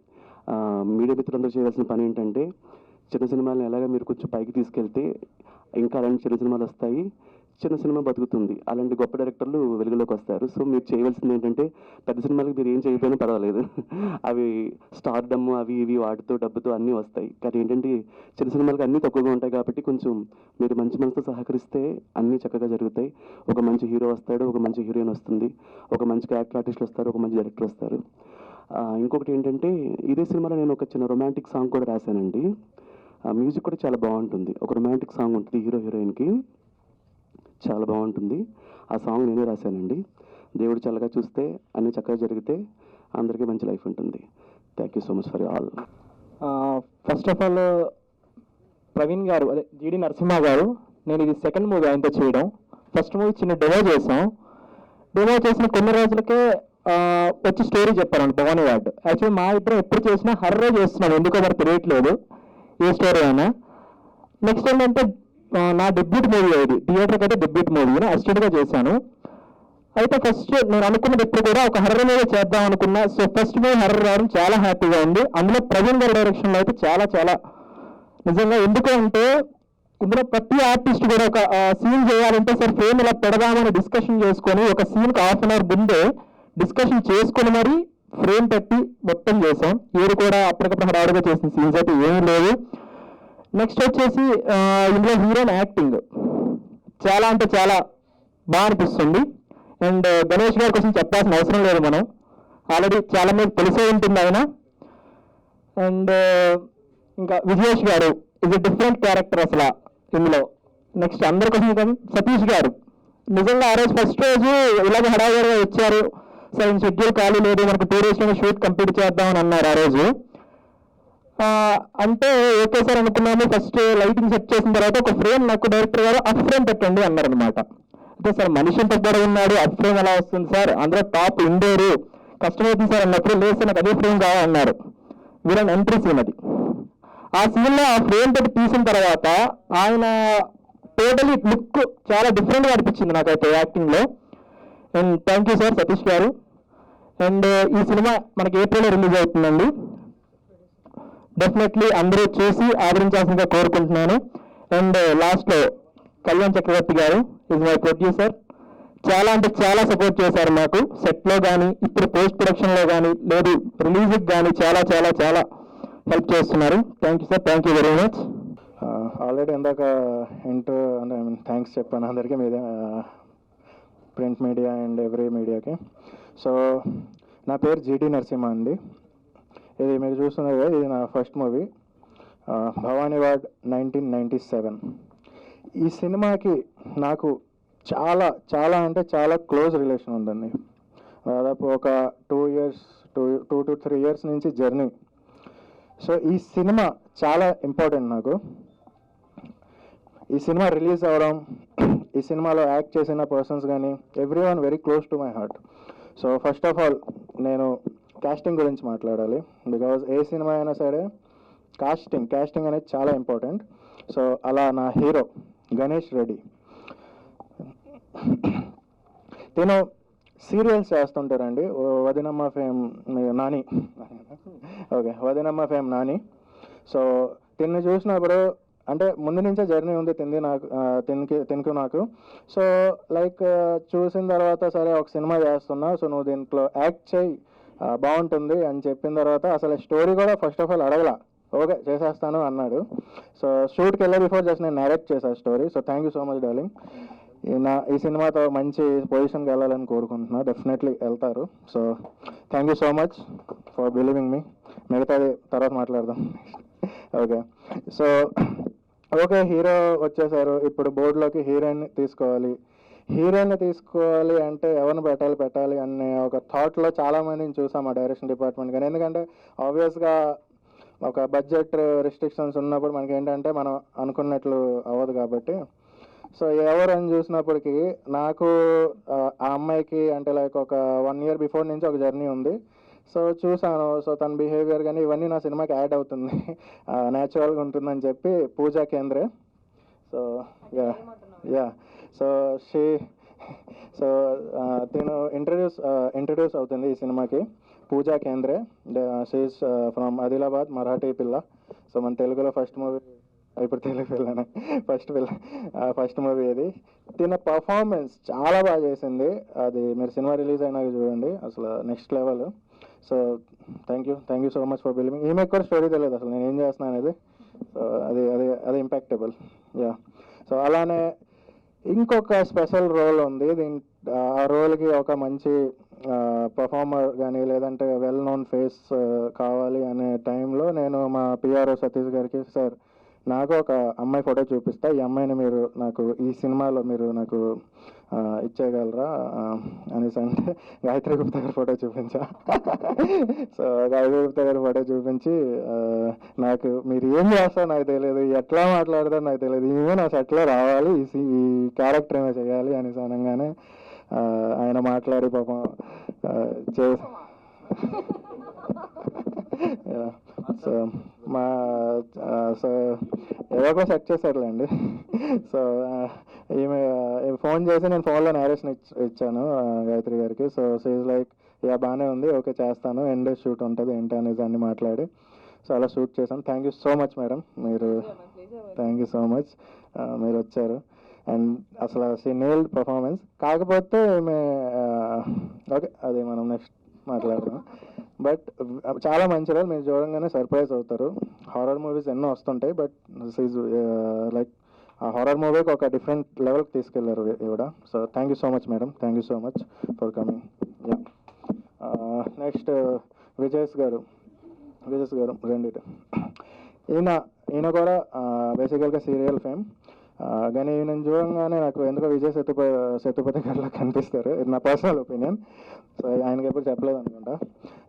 [SPEAKER 2] మీడియా మిత్రులందరూ చేయవలసిన పని ఏంటంటే, చిన్న సినిమాలను ఎలాగ మీరు కొంచెం పైకి తీసుకెళ్తే ఇంకా అలాంటి చిన్న సినిమాలు వస్తాయి, చిన్న సినిమా బతుకుతుంది, అలాంటి గొప్ప డైరెక్టర్లు వెలుగులోకి వస్తారు. సో మీరు చేయవలసింది ఏంటంటే, పెద్ద సినిమాలకు మీరు ఏం చేయకపోయినా పర్వాలేదు, అవి స్టార్ డమ్ అవి ఇవి వాటితో డబ్బుతో అన్నీ వస్తాయి. కానీ ఏంటంటే చిన్న సినిమాలకు అన్నీ తక్కువగా ఉంటాయి. కాబట్టి కొంచెం మీరు మంచి మనసుతో సహకరిస్తే అన్నీ చక్కగా జరుగుతాయి. ఒక మంచి హీరో వస్తాడు, ఒక మంచి హీరోయిన్ వస్తుంది, ఒక మంచి క్యారెక్టర్ ఆర్టిస్టులు వస్తారు, ఒక మంచి డైరెక్టర్ వస్తారు. ఇంకొకటి ఏంటంటే, ఇదే సినిమాలో నేను ఒక చిన్న రొమాంటిక్ సాంగ్ కూడా రాశానండి. మ్యూజిక్ కూడా చాలా బాగుంటుంది. ఒక రొమాంటిక్ సాంగ్ ఉంటుంది హీరోయిన్కి, చాలా బాగుంటుంది. ఆ సాంగ్ నేనే రాశానండి. దేవుడు చల్లగా చూస్తే అన్నీ చక్కగా జరిగితే అందరికీ మంచి లైఫ్ ఉంటుంది. Thank you so much for all.
[SPEAKER 5] First of all Praveen గారు, అదే జీడి నరసింహ గారు, నేను ఇది సెకండ్ మూవీ ఆయనతో చేయడం. ఫస్ట్ మూవీ చిన్న డెమో చేసాం. డెమో చేసిన కొన్ని రోజులకే వచ్చి స్టోరీ చెప్పారండి భవానీ వార్డ్. యాక్చువల్లీ మా ఇద్దరం ఎప్పుడు చేసినా హర్రర్ చేస్తున్నాం, ఎందుకో మరి తెలియట్లేదు ఏ స్టోరీ అయినా. నెక్స్ట్ ఏంటంటే నా డెబ్యూట్ మూవీ ఇది, థియేటర్కి అయితే డెబ్యూట్ మూవీ అసిస్టెంట్గా చేశాను. అయితే ఫస్ట్ నేను అనుకున్నది ఎప్పుడు కూడా ఒక హర్రర్ మూవీ చేద్దాం అనుకున్నా. సో ఫస్ట్ మూవీ హర్రర్ రావడం చాలా హ్యాపీగా ఉంది. అందులో ప్రవీణ్ గారి డైరెక్షన్లో అయితే చాలా చాలా నిజంగా, ఎందుకంటే ఇందులో ప్రతి ఆర్టిస్ట్ కూడా ఒక సీన్ చేయాలంటే సార్ ఫ్రేమ్ ఇలా పెడదామని డిస్కషన్ చేసుకొని, ఒక సీన్కి హాఫ్ అన్ అవర్ ముందే డిస్కషన్ చేసుకొని మరి ఫ్రేమ్ పెట్టి మొత్తం చేసాం. ఏది కూడా అప్పటికప్పుడు హడావుడిగా చేసిన సీన్స్ అయితే ఏమీ లేవు. నెక్స్ట్ వచ్చేసి ఇందులో హీరోయిన్ యాక్టింగ్ చాలా అంటే చాలా బాగా అనిపిస్తుంది. అండ్ గణేష్ గారి కోసం చెప్పాల్సిన అవసరం లేదు, మనం ఆల్రెడీ చాలా మంది తెలిసే ఉంటుంది ఆయన. అండ్ ఇంకా విజయేష్ గారు ఇది డిఫరెంట్ క్యారెక్టర్ అసలు ఇందులో. నెక్స్ట్ అందరి కోసం సతీష్ గారు, నిజంగా ఆ రోజు ఫస్ట్ రోజు ఇలాగ హడావుడిగా వచ్చారు. సరే షెడ్యూల్ ఖాళీ లేదు, మనకు 2 days షూట్ కంప్లీట్ చేద్దామని అన్నారు ఆ రోజు. అంటే ఓకే సార్ అనుకున్నాము. ఫస్ట్ లైటింగ్ సెట్ చేసిన తర్వాత ఒక ఫ్రేమ్ నాకు డైరెక్టర్ గారు అప్ ఫ్రేమ్ పెట్టండి అన్నారు అనమాట. అంటే సార్ మనిషి ఎంత పొడవు ఉన్నాడు, అప్ ఫ్రేమ్ ఎలా వస్తుంది సార్, అందులో టాప్ ఇండోరు కష్టమవుతుంది సార్ అన్నప్పుడు, లేదు సార్ నాకు అదే ఫ్రేమ్ కావాలన్నారు. వీళ్ళని ఎంట్రీ సీన్ అది. ఆ సీన్లో ఆ ఫ్రేమ్ పెట్టి తీసిన తర్వాత ఆయన టోటలీ లుక్ చాలా డిఫరెంట్గా అనిపించింది నాకైతే యాక్టింగ్లో. And thank you sir Satish గారు. అండ్ ఈ సినిమా మనకి ఏప్రిల్లో రిలీజ్ అవుతుందండి. డెఫినెట్లీ అందరూ చూసి ఆదరించాల్సిందిగా కోరుకుంటున్నాను. అండ్ లాస్ట్లో కళ్యాణ్ చక్రవర్తి గారు ఈజ్ మై ప్రొడ్యూసర్. చాలా అంటే చాలా సపోర్ట్ చేశారు మాకు, సెట్లో కానీ ఇప్పుడు పోస్ట్ ప్రొడక్షన్లో కానీ లేదు రిలీజ్కి కానీ చాలా చాలా చాలా హెల్ప్ చేస్తున్నారు. Thank you sir, thank you very much. Already ఇందాక ఇంటర్ అంటే థ్యాంక్స్ చెప్పాను అందరికీ, మీద ప్రింట్ మీడియా అండ్ ఎవ్రీ మీడియాకి. సో నా పేరు జీడి నరసింహ అండి. ఇది మీరు చూస్తున్నారు కదా, ఇది నా ఫస్ట్ మూవీ భవానీ వార్డ్ 1997. ఈ సినిమాకి నాకు చాలా చాలా అంటే చాలా క్లోజ్ రిలేషన్ ఉందండి. దాదాపు ఒక 2 to 3 years నుంచి జర్నీ. సో ఈ సినిమా చాలా ఇంపార్టెంట్ నాకు. ఈ సినిమా రిలీజ్ అవ్వడం, ఈ సినిమాలో యాక్ట్ చేసిన పర్సన్స్ కానీ every one very close to my heart. So first of all నేను కాస్టింగ్ గురించి మాట్లాడాలి. బికాజ్ ఏ సినిమా అయినా సరే కాస్టింగ్ అనేది చాలా ఇంపార్టెంట్. సో అలా నా హీరో గణేష్ రెడ్డి తిను సీరియల్స్ చేస్తుంటారండి. Vadinamma fame Nani, okay, Vadinamma fame Nani. So తిన్ని చూసినప్పుడు అంటే ముందు నుంచే జర్నీ ఉంది తినకు నాకు. సో లైక్ చూసిన తర్వాత సరే ఒక సినిమా చేస్తున్నా, సో నువ్వు దీంట్లో యాక్ట్ చేయి బాగుంటుంది అని చెప్పిన తర్వాత అసలు స్టోరీ కూడా ఫస్ట్ ఆఫ్ ఆల్ అడగలా, ఓకే చేసేస్తాను అన్నాడు. సో షూట్కి వెళ్ళే బిఫోర్ జస్ట్ నేను నరేట్ చేశాను story. So thank you so much darling. ఈ సినిమాతో మంచి పొజిషన్కి వెళ్ళాలని కోరుకుంటున్నా, డెఫినెట్లీ వెళ్తారు. So thank you so much for believing me. మిగతాది తర్వాత మాట్లాడదాం. ఓకే, సో ఓకే, హీరో వచ్చేసారు. ఇప్పుడు బోర్డులోకి హీరోయిన్ తీసుకోవాలి అంటే ఎవరిని పెట్టాలి అనే ఒక థాట్లో చాలామందిని చూసాం ఆ డైరెక్షన్ డిపార్ట్మెంట్ కానీ. ఎందుకంటే ఆబ్వియస్గా ఒక బడ్జెట్ రిస్ట్రిక్షన్స్ ఉన్నప్పుడు మనకి ఏంటంటే మనం అనుకున్నట్లు అవ్వదు కాబట్టి. సో ఎవరు అని చూసినప్పటికీ నాకు ఆ అమ్మాయికి అంటే లైక్ ఒక 1 year బిఫోర్ నుంచి ఒక జర్నీ ఉంది. సో చూసాను. సో తన బిహేవియర్ కానీ ఇవన్నీ నా సినిమాకి యాడ్ అవుతుంది, న్యాచురల్గా ఉంటుందని చెప్పి పూజా కేంద్రే. సో యా సో తిను ఇంట్రడ్యూస్ అవుతుంది ఈ సినిమాకి. పూజా కేంద్రే, షీఈస్ ఫ్రమ్ ఆదిలాబాద్, మరాఠీ పిల్ల. సో మన తెలుగులో ఫస్ట్ మూవీ, ఇప్పుడు తెలుగు పిల్లనే ఫస్ట్ మూవీ ఇది. తిన పర్ఫార్మెన్స్ చాలా బాగా చేసింది. అది మీరు సినిమా రిలీజ్ అయినాక చూడండి, అసలు next level. So thank you so much for believing. ఈమెకు కూడా స్టోరీ తెలియదు అసలు నేను ఏం చేస్తున్నాను అనేది. సో అది ఇంపాక్టబుల్. యా, సో అలానే ఇంకొక స్పెషల్ రోల్ ఉంది. ఆ రోల్కి ఒక మంచి పర్ఫార్మర్ కానీ లేదంటే వెల్ నోన్ ఫేస్ కావాలి అనే టైంలో నేను మా పిఆర్ఓ సతీష్ గారికి, సార్ నాకు ఒక అమ్మాయి ఫోటో చూపిస్తా, ఈ అమ్మాయిని మీరు నాకు ఈ సినిమాలో మీరు నాకు ఇచ్చేయగలరా అనేసి అంటే గాయత్రి గుప్తా గారి ఫోటో చూపించా. సో గాయత్రి గుప్తా గారి ఫోటో చూపించి నాకు మీరు ఏం చేస్తారో నాకు తెలియదు, ఎట్లా మాట్లాడతారో నాకు తెలియదు, ఈమె నా సెట్లో రావాలి, ఈ క్యారెక్టర్ ఏమో చేయాలి అనేసి అనగానే ఆయన మాట్లాడి పాపం సో సో ఎవరికో సెట్ చేశారులేండి. సో ఈమె ఫోన్ చేసి నేను ఫోన్లో నేరేషన్ ఇచ్చాను గాయత్రి గారికి. సో షీఈ్ లైక్ యా బాగానే ఉంది, ఓకే చేస్తాను, ఎండ్ షూట్ ఉంటుంది ఏంటి అనేది అన్ని మాట్లాడి సో అలా షూట్ చేశాను. Thank you so much madam, thank you so much మీరు వచ్చారు. అండ్ అసలు షీ నేల్డ్ పర్ఫార్మెన్స్. కాకపోతే ఓకే అది మనం నెక్స్ట్ మాట్లాడదాం. బట్ చాలా మంచి రోల్, మీరు చూడంగానే సర్ప్రైజ్ అవుతారు. హారర్ మూవీస్ ఎన్నో వస్తుంటాయి, బట్ లైక్ ఆ హారర్ మూవీకి ఒక డిఫరెంట్ లెవెల్కి తీసుకెళ్లారు ఇవిడ. So thank you so much madam, thank you so much for coming. Yeah, next విజయస్ గారు రండి. ఈయన కూడా బేసికల్గా సీరియల్ ఫేమ్, కానీ ఈయన చూడంగానే నాకు ఎందుకో విజయ్ సేతుపతి గారిలో కనిపిస్తారు. ఇది నా పర్సనల్ ఒపీనియన్. సో ఆయనకి ఎప్పుడు చెప్పలేదు అనుకుంటా.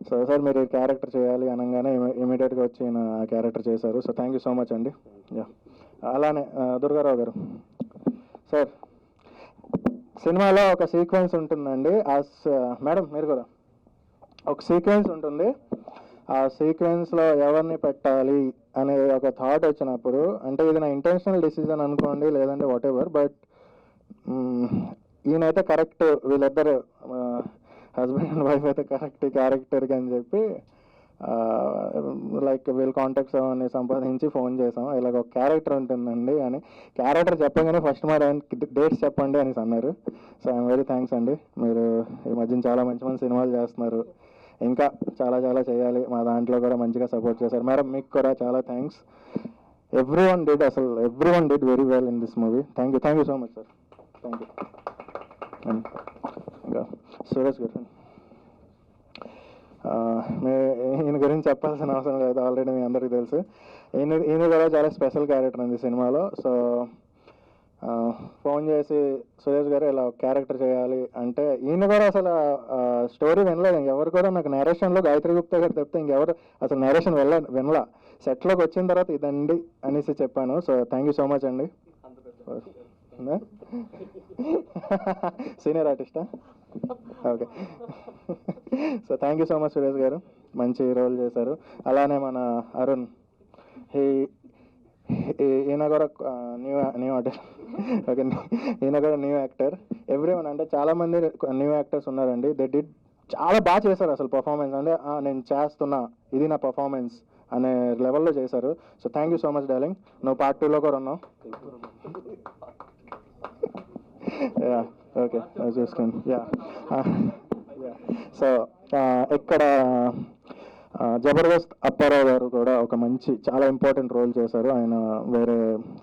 [SPEAKER 5] సో సార్ మీరు ఈ క్యారెక్టర్ చేయాలి అనగానే ఇమీడియట్గా వచ్చి ఈయన ఆ క్యారెక్టర్ చేశారు. So thank you so much అండి. యా, అలానే దుర్గారావు గారు సార్, సినిమాలో ఒక సీక్వెన్స్ ఉంటుందండి. మేడం మీరు కూడా ఒక సీక్వెన్స్ ఉంటుంది. ఆ సీక్వెన్స్లో ఎవరిని పెట్టాలి అనే ఒక థాట్ వచ్చినప్పుడు, అంటే ఇది నా ఇంటెన్షనల్ డిసిజన్ అనుకోండి లేదంటే వాట్ ఎవర్, బట్ ఈయనైతే కరెక్ట్, వీళ్ళిద్దరు హస్బెండ్ అండ్ వైఫ్ అయితే కరెక్ట్ క్యారెక్టర్కి అని చెప్పి లైక్ వీళ్ళ కాంటాక్ట్స్ అవన్నీ సంపాదించి ఫోన్ చేసాం, ఇలాగ ఒక క్యారెక్టర్ ఉంటుందండి అని. క్యారెక్టర్ చెప్పగానే ఫస్ట్ మా డేట్స్ చెప్పండి అనేసి అన్నారు. సో ఐఎమ్ వెరీ థ్యాంక్స్ అండి. మీరు ఈ మధ్యన చాలా మంచి సినిమాలు చేస్తున్నారు, ఇంకా చాలా చేయాలి, మా దాంట్లో కూడా మంచిగా సపోర్ట్ చేశారు. మేడం మీకు కూడా చాలా thanks. Every one did very well in this movie. Thank you so much sir. Thank you. ఇంకా సురేష్ గారు, ఈయన గురించి చెప్పాల్సిన అవసరం లేదు, ఆల్రెడీ మీ అందరికీ తెలుసు. ఈయన కూడా చాలా స్పెషల్ క్యారెక్టర్ ఉంది సినిమాలో. సో ఫోన్ చేసి సురేష్ గారు ఇలా క్యారెక్టర్ చేయాలి అంటే, ఈయన కూడా అసలు స్టోరీ వినలేదు. ఎవరు కూడా నాకు నేరేషన్లో గాయత్రి గుప్తా గారు చెప్తే ఇంకెవరు అసలు నేరేషన్ వినలా. సెట్లోకి వచ్చిన తర్వాత ఇదండి అనేసి చెప్పాను. So thank you so much అండి. సీనియర్ ఆర్టిస్టా okay. So thank you so much Suresh గారు, మంచి రోల్ చేశారు. అలానే మన అరుణ్, ఈయన కూడా న్యూ యాక్టర్. ఓకే, ఈయన కూడా న్యూ యాక్టర్. ఎవ్రీవన్ అంటే చాలామంది న్యూ యాక్టర్స్ ఉన్నారండి. దే డిడ్ చాలా బాగా చేశారు అసలు పర్ఫార్మెన్స్. అంటే నేను చేస్తున్నా, ఇది నా పర్ఫార్మెన్స్ అనే లెవెల్లో చేశారు. So thank you so much darling. నువ్వు పార్ట్ 2లో కూడా ఉన్నావు. ఓకే, చూసుకోండి. సో ఇక్కడ జబర్దస్త్ అప్పారావు గారు కూడా ఒక మంచి చాలా ఇంపార్టెంట్ రోల్ చేశారు. ఆయన వేరే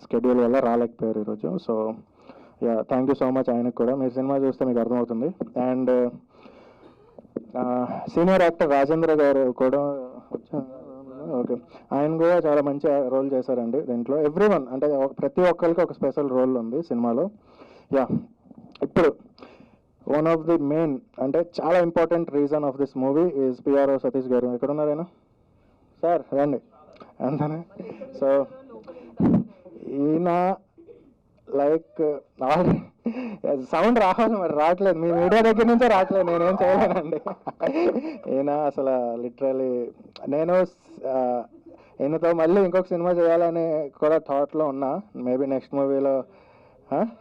[SPEAKER 5] స్కెడ్యూల్ వల్ల రాలేకపోయారు ఈరోజు. So thank you so much ఆయనకు కూడా. మీరు సినిమా చూస్తే మీకు అర్థమవుతుంది. అండ్ సీనియర్ యాక్టర్ రాజేంద్ర గారు కూడా ఓకే, ఆయన కూడా చాలా మంచి రోల్ చేశారండి దీంట్లో. ఎవ్రీవన్ అంటే ప్రతి ఒక్కరికి ఒక స్పెషల్ రోల్ ఉంది సినిమాలో. ఇప్పుడు వన్ ఆఫ్ ది మెయిన్ అంటే చాలా important reason of this movie is PRO Satish గారు. ఎక్కడ ఉన్నారైనా? సార్ రండి. అంతనే. సో ఈయన లైక్ సౌండ్ రావాలి, మరి రావట్లేదు. మీ మీడియా దగ్గర నుంచే రావట్లేదు, నేనేం చేయలేనండి. ఈయన అసలు లిటరలీ నేను ఈయనతో మళ్ళీ ఇంకొక సినిమా చేయాలని కూడా థాట్లో ఉన్నా. మేబీ నెక్స్ట్ మూవీలో.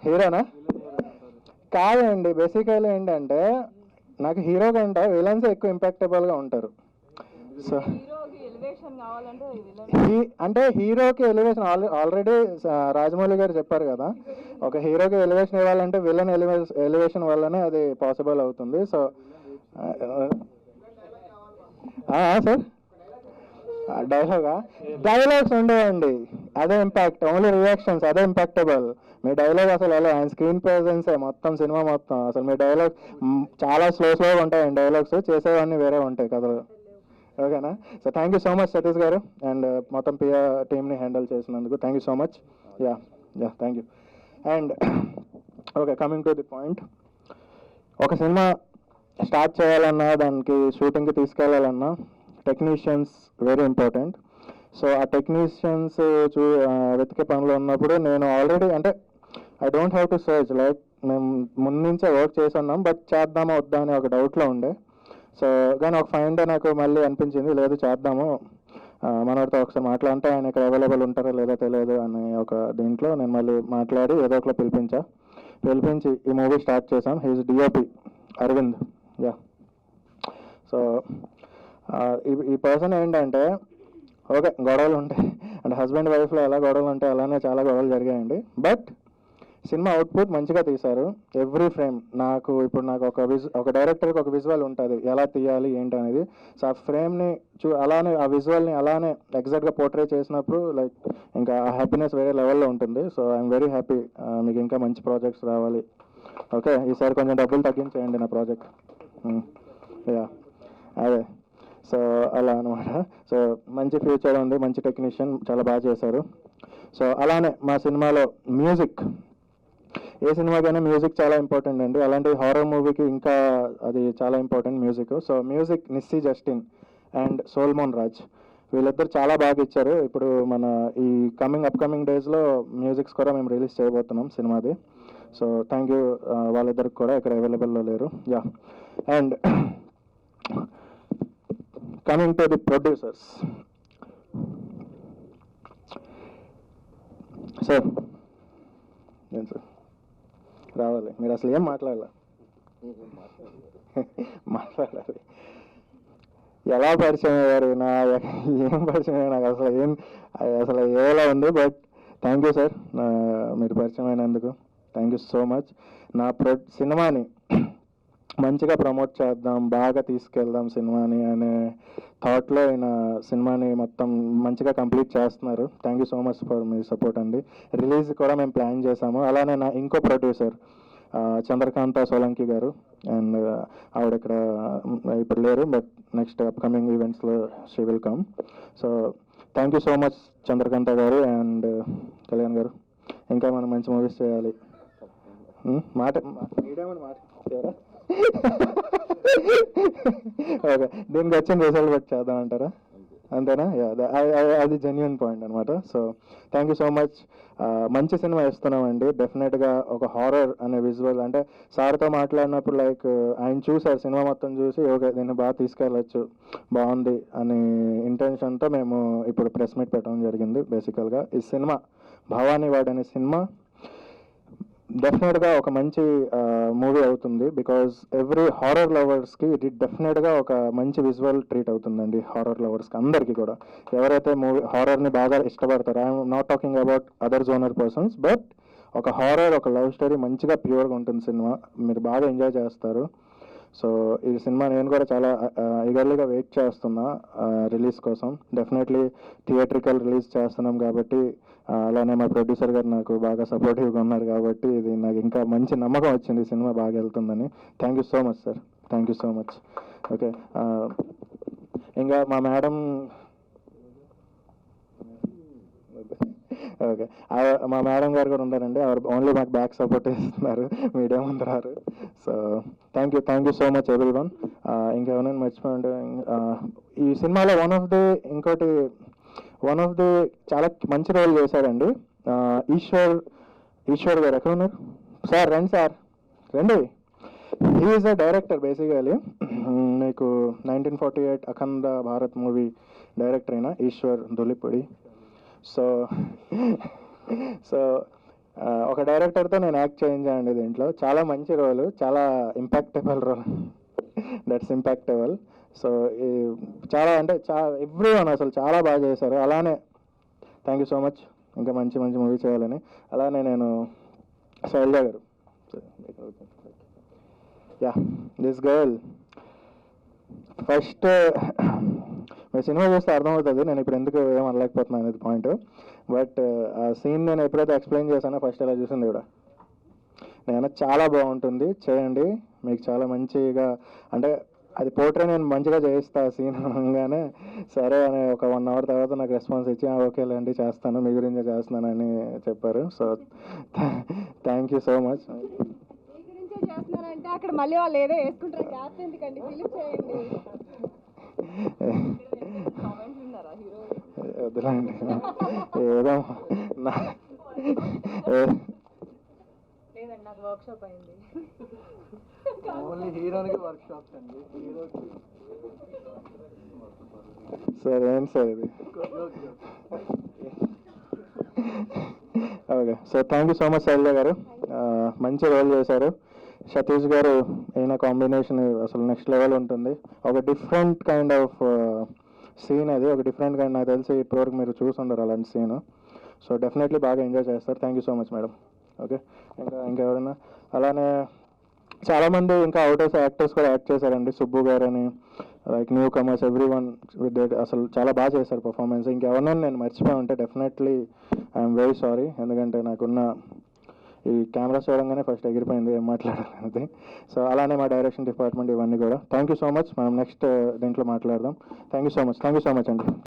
[SPEAKER 5] హీరోనా? కాదండి, బేసికలీ ఏంటంటే నాకు హీరో కంటే విలన్స్ ఎక్కువ ఇంపాక్టబుల్గా ఉంటారు. సో అంటే హీరోకి ఎలివేషన్ ఆల్రెడీ రాజమౌళి గారు చెప్పారు కదా, ఒక హీరోకి ఎలివేషన్ ఇవ్వాలంటే విలన్ ఎలివేషన్ వల్లనే అది పాసిబుల్ అవుతుంది. సో సార్ డైలాగ్స్ ఉండేవండి, అదే ఇంపాక్ట్. ఓన్లీ రియాక్షన్స్ అదే ఇంపాక్టబుల్. మీ డైలాగ్ అసలు ఎలా, ఆయన స్క్రీన్ ప్రెజెన్సే మొత్తం సినిమా మొత్తం. అసలు మీ డైలాగ్ చాలా స్లోగా ఉంటాయండి. డైలాగ్స్ చేసేవన్నీ వేరే ఉంటాయి కథలు. ఓకేనా? So thank you so much Satish గారు అండ్ మొత్తం పిఆర్ టీమ్ని హ్యాండిల్ చేసినందుకు thank you so much. Thank you. And okay, coming to the point. ఒక సినిమా స్టార్ట్ చేయాలన్నా, దానికి షూటింగ్కి తీసుకెళ్ళాలన్నా టెక్నీషియన్స్ వెరీ ఇంపార్టెంట్. సో ఆ టెక్నీషియన్స్ వెతికే పనిలో ఉన్నప్పుడు నేను ఆల్రెడీ అంటే I don't have to search, like మేము ముందు నుంచే వర్క్ చేసి ఉన్నాం, బట్ చేద్దామా వద్దా అని ఒక డౌట్లో ఉండే. సో కానీ ఒక 5 డే నాకు మళ్ళీ అనిపించింది, లేదు చేద్దాము, మనవాడితో ఒకసారి మాట్లాడితే ఆయన ఇక్కడ అవైలబుల్ ఉంటారో లేదో తెలియదు అని ఒక దీంట్లో నేను మళ్ళీ మాట్లాడి ఏదో ఒకటి పిలిపించి ఈ మూవీ స్టార్ట్ చేసాం. He's DOP Arvind. సో ఈ పర్సన్ ఏంటంటే ఓకే గొడవలు ఉంటాయి అంటే హస్బెండ్ వైఫ్లో ఎలా గొడవలు ఉంటాయి అలానే చాలా గొడవలు జరిగాయండి. బట్ సినిమా అవుట్పుట్ మంచిగా తీశారు. ఎవ్రీ ఫ్రేమ్ నాకు ఒక డైరెక్టర్కి ఒక విజువల్ ఉంటుంది, ఎలా తీయాలి ఏంటి అనేది. సో ఆ ఫ్రేమ్ని అలానే ఆ విజువల్ని అలానే ఎగ్జాక్ట్గా పోర్ట్రే చేసినప్పుడు లైక్ ఇంకా ఆ హ్యాపీనెస్ వేరే లెవెల్లో ఉంటుంది. So I'm very happy. మీకు ఇంకా మంచి ప్రాజెక్ట్స్ రావాలి. ఓకే, ఈసారి కొంచెం డబ్బులు తగ్గించేయండి నా ప్రాజెక్ట్. అదే, సో అలా అనమాట. సో మంచి ఫ్యూచర్ ఉంది, మంచి టెక్నీషియన్, చాలా బాగా చేశారు. సో అలానే మా సినిమాలో మ్యూజిక్, ఏ సినిమాకైనా మ్యూజిక్ చాలా ఇంపార్టెంట్ అండి. అలాంటి హారర్ మూవీకి ఇంకా అది చాలా important music. So music Nissi Justin and Solomon Raj, వీళ్ళిద్దరు చాలా బాగా ఇచ్చారు. ఇప్పుడు మన ఈ అప్కమింగ్ డేస్లో మ్యూజిక్స్ కూడా మేము రిలీజ్ చేయబోతున్నాం సినిమాది. సో థ్యాంక్ యూ వాళ్ళిద్దరికి కూడా, ఇక్కడ అవైలబుల్లో లేరు. And coming to the producers. Sir రావాలి, మీరు అసలు ఏం మాట్లాడాలి ఎలా పరిచయం అయ్యారు, ఏం పరిచయం అయ్యారు నాకు అసలు ఏలా ఉంది. బట్ థ్యాంక్ యూ సార్, మీరు పరిచయం అయినందుకు థ్యాంక్ యూ సో మచ్. నా సినిమాని మంచిగా ప్రమోట్ చేద్దాం, బాగా తీసుకెళ్దాం సినిమాని అనే థాట్లో ఆయన సినిమాని మొత్తం మంచిగా కంప్లీట్ చేస్తున్నారు. Thank you so much for me support అండి. రిలీజ్ కూడా మేము ప్లాన్ చేసాము. అలానే నా ఇంకో ప్రొడ్యూసర్ చంద్రకాంత సోలంకి గారు, అండ్ ఆవిడ ఇక్కడ ఇప్పుడు లేరు, బట్ నెక్స్ట్ అప్కమింగ్ ఈవెంట్స్లో she will come. So thank you so much Chandrakanth గారు అండ్ కళ్యాణ్ గారు. ఇంకా మనం మంచి మూవీస్ చేయాలి. మాట ఓకే, దీనికి వచ్చిన రిజల్ట్ బట్టి చేద్దాం అంటారా? అంతేనా అది జెన్యున్ పాయింట్ అనమాట. So thank you so much. మంచి సినిమా ఇస్తున్నామండి. డెఫినెట్గా ఒక హారర్ అనే విజువల్ అంటే సార్తో మాట్లాడినప్పుడు లైక్ ఆయన చూసారు సినిమా మొత్తం చూసి ఓకే దీన్ని బాగా తీసుకెళ్ళచ్చు బాగుంది అనే ఇంటెన్షన్తో మేము ఇప్పుడు ప్రెస్ మీట్ పెట్టడం జరిగింది. బేసికల్గా ఈ సినిమా భవానీవాడ్ అనే సినిమా డెఫినెట్గా ఒక మంచి మూవీ అవుతుంది. బికాజ్ ఎవ్రీ హారర్ లవర్స్కి ఇది డెఫినెట్గా ఒక మంచి విజువల్ ట్రీట్ అవుతుందండి. హారర్ లవర్స్కి అందరికీ కూడా ఎవరైతే మూవీ హారర్ని బాగా ఇష్టపడతారో, I'm not talking about other genre persons, but ఒక హారర్ ఒక లవ్ స్టోరీ మంచిగా ప్యూర్గా ఉంటుంది సినిమా. మీరు బాగా ఎంజాయ్ చేస్తారు. సో ఈ సినిమా నేను కూడా చాలా ఈగర్లీగా వెయిట్ చేస్తున్నా రిలీజ్ కోసం. డెఫినెట్లీ థియేట్రికల్ రిలీజ్ చేస్తున్నాం కాబట్టి అలానే మా ప్రొడ్యూసర్ గారు నాకు బాగా సపోర్టివ్గా ఉన్నారు కాబట్టి ఇది నాకు ఇంకా మంచి నమ్మకం వచ్చింది సినిమా బాగా వెళ్తుందని. Thank you so much sir, thank you so much. Okay, ఇంకా మా మేడం ఓకే మా మేడం గారు కూడా ఉన్నారండి. ఆవిడ ఓన్లీ మాకు బ్యాక్ సపోర్ట్ ఇస్తున్నారు, మీడియా ముందు రారు. So thank you so much every one. ఇంకేమైనా మర్చిపోయింటే ఈ సినిమాలో వన్ ఆఫ్ ది చాలా మంచి రోల్ చేశారండి ఈశ్వర్ గారు. ఎక్కడ ఉన్నారు సార్? రండి సార్, రండి. He is a director basically. మీకు 1948 అఖండ భారత్ మూవీ డైరెక్టర్ అయిన ఈశ్వర్ ధులిపుడి. సో ఒక డైరెక్టర్తో నేను యాక్ట్ చేయించానండి దీంట్లో. చాలా మంచి రోల్, చాలా impactable role. That's impactable. So చాలా అంటే ఎవ్రీ వన్ అసలు చాలా బాగా చేశారు. అలానే థ్యాంక్ యూ సో మచ్, ఇంకా మంచి మూవీ చేయాలని. అలానే నేను శైలజ గారు, యా దిస్ గర్ల్ ఫస్ట్ మీరు సినిమా చూస్తే అర్థమవుతుంది నేను ఇప్పుడు ఎందుకు ఏం అనలేకపోతున్నాను అనేది పాయింట్. బట్ ఆ సీన్ నేను ఎప్పుడైతే ఎక్స్ప్లెయిన్ చేశానో ఫస్ట్ ఇలా చూసింది కూడా నేను చాలా బాగుంటుంది చేయండి, మీకు చాలా మంచిగా అంటే అది పోట్రే నేను మంచిగా చేయిస్తా సీన్ అనగానే సరే అని ఒక 1 hour తర్వాత నాకు రెస్పాన్స్ ఇచ్చి ఓకేలేండి చేస్తాను, మీ గురించే చేస్తున్నానని చెప్పారు. So thank you so much.
[SPEAKER 7] చేస్తున్నారంటే అక్కడ మళ్ళీ వాళ్ళు ఏదో వేసుకుంటారు, గ్యాప్ ఎందుకండి, ఫిలిప్ చేయండి.
[SPEAKER 5] వద్దులేండి ఏదో
[SPEAKER 1] లేదండి, నాకు వర్క్ షాప్ అయింది.
[SPEAKER 2] ఓన్లీ హీరోనికి వర్క్ షాప్స్ అండి, హీరోకి
[SPEAKER 5] సార్ ఏంటి సార్ ఇది? Okay, so thank you so much Shailaja గారు, మంచి రోల్ చేశారు. సతీష్ గారు అయిన కాంబినేషన్ అసలు నెక్స్ట్ లెవెల్ ఉంటుంది. ఒక డిఫరెంట్ కైండ్ ఆఫ్ సీన్ అది, ఒక డిఫరెంట్ కైండ్. నాకు తెలిసి ఇప్పటివరకు మీరు చూసి ఉండరు అలాంటి సీన్. సో డెఫినెట్లీ బాగా ఎంజాయ్ చేస్తారు. Thank you so much madam. Okay, ఇంకా ఎవరైనా అలానే చాలామంది ఇంకా అవుటర్స్ యాక్టర్స్ కూడా యాక్ట్ చేశారండి. సుబ్బు గారు అని like new comers every one with అసలు చాలా బాగా చేశారు పర్ఫార్మెన్స్. ఇంకెవరైనా నేను మర్చిపోయి ఉంటే డెఫినెట్లీ ఐఎమ్ వెరీ సారీ. ఎందుకంటే నాకున్న ఈ కెమెరా చూడంగానే ఫస్ట్ ఎగిరిపోయింది ఏం మాట్లాడాలనేది. సో అలానే మా డైరెక్షన్ డిపార్ట్మెంట్ ఇవన్నీ కూడా థ్యాంక్ యూ సో మచ్. మనం నెక్స్ట్ దీంట్లో మాట్లాడదాం. థ్యాంక్ యూ సో మచ్ అండి.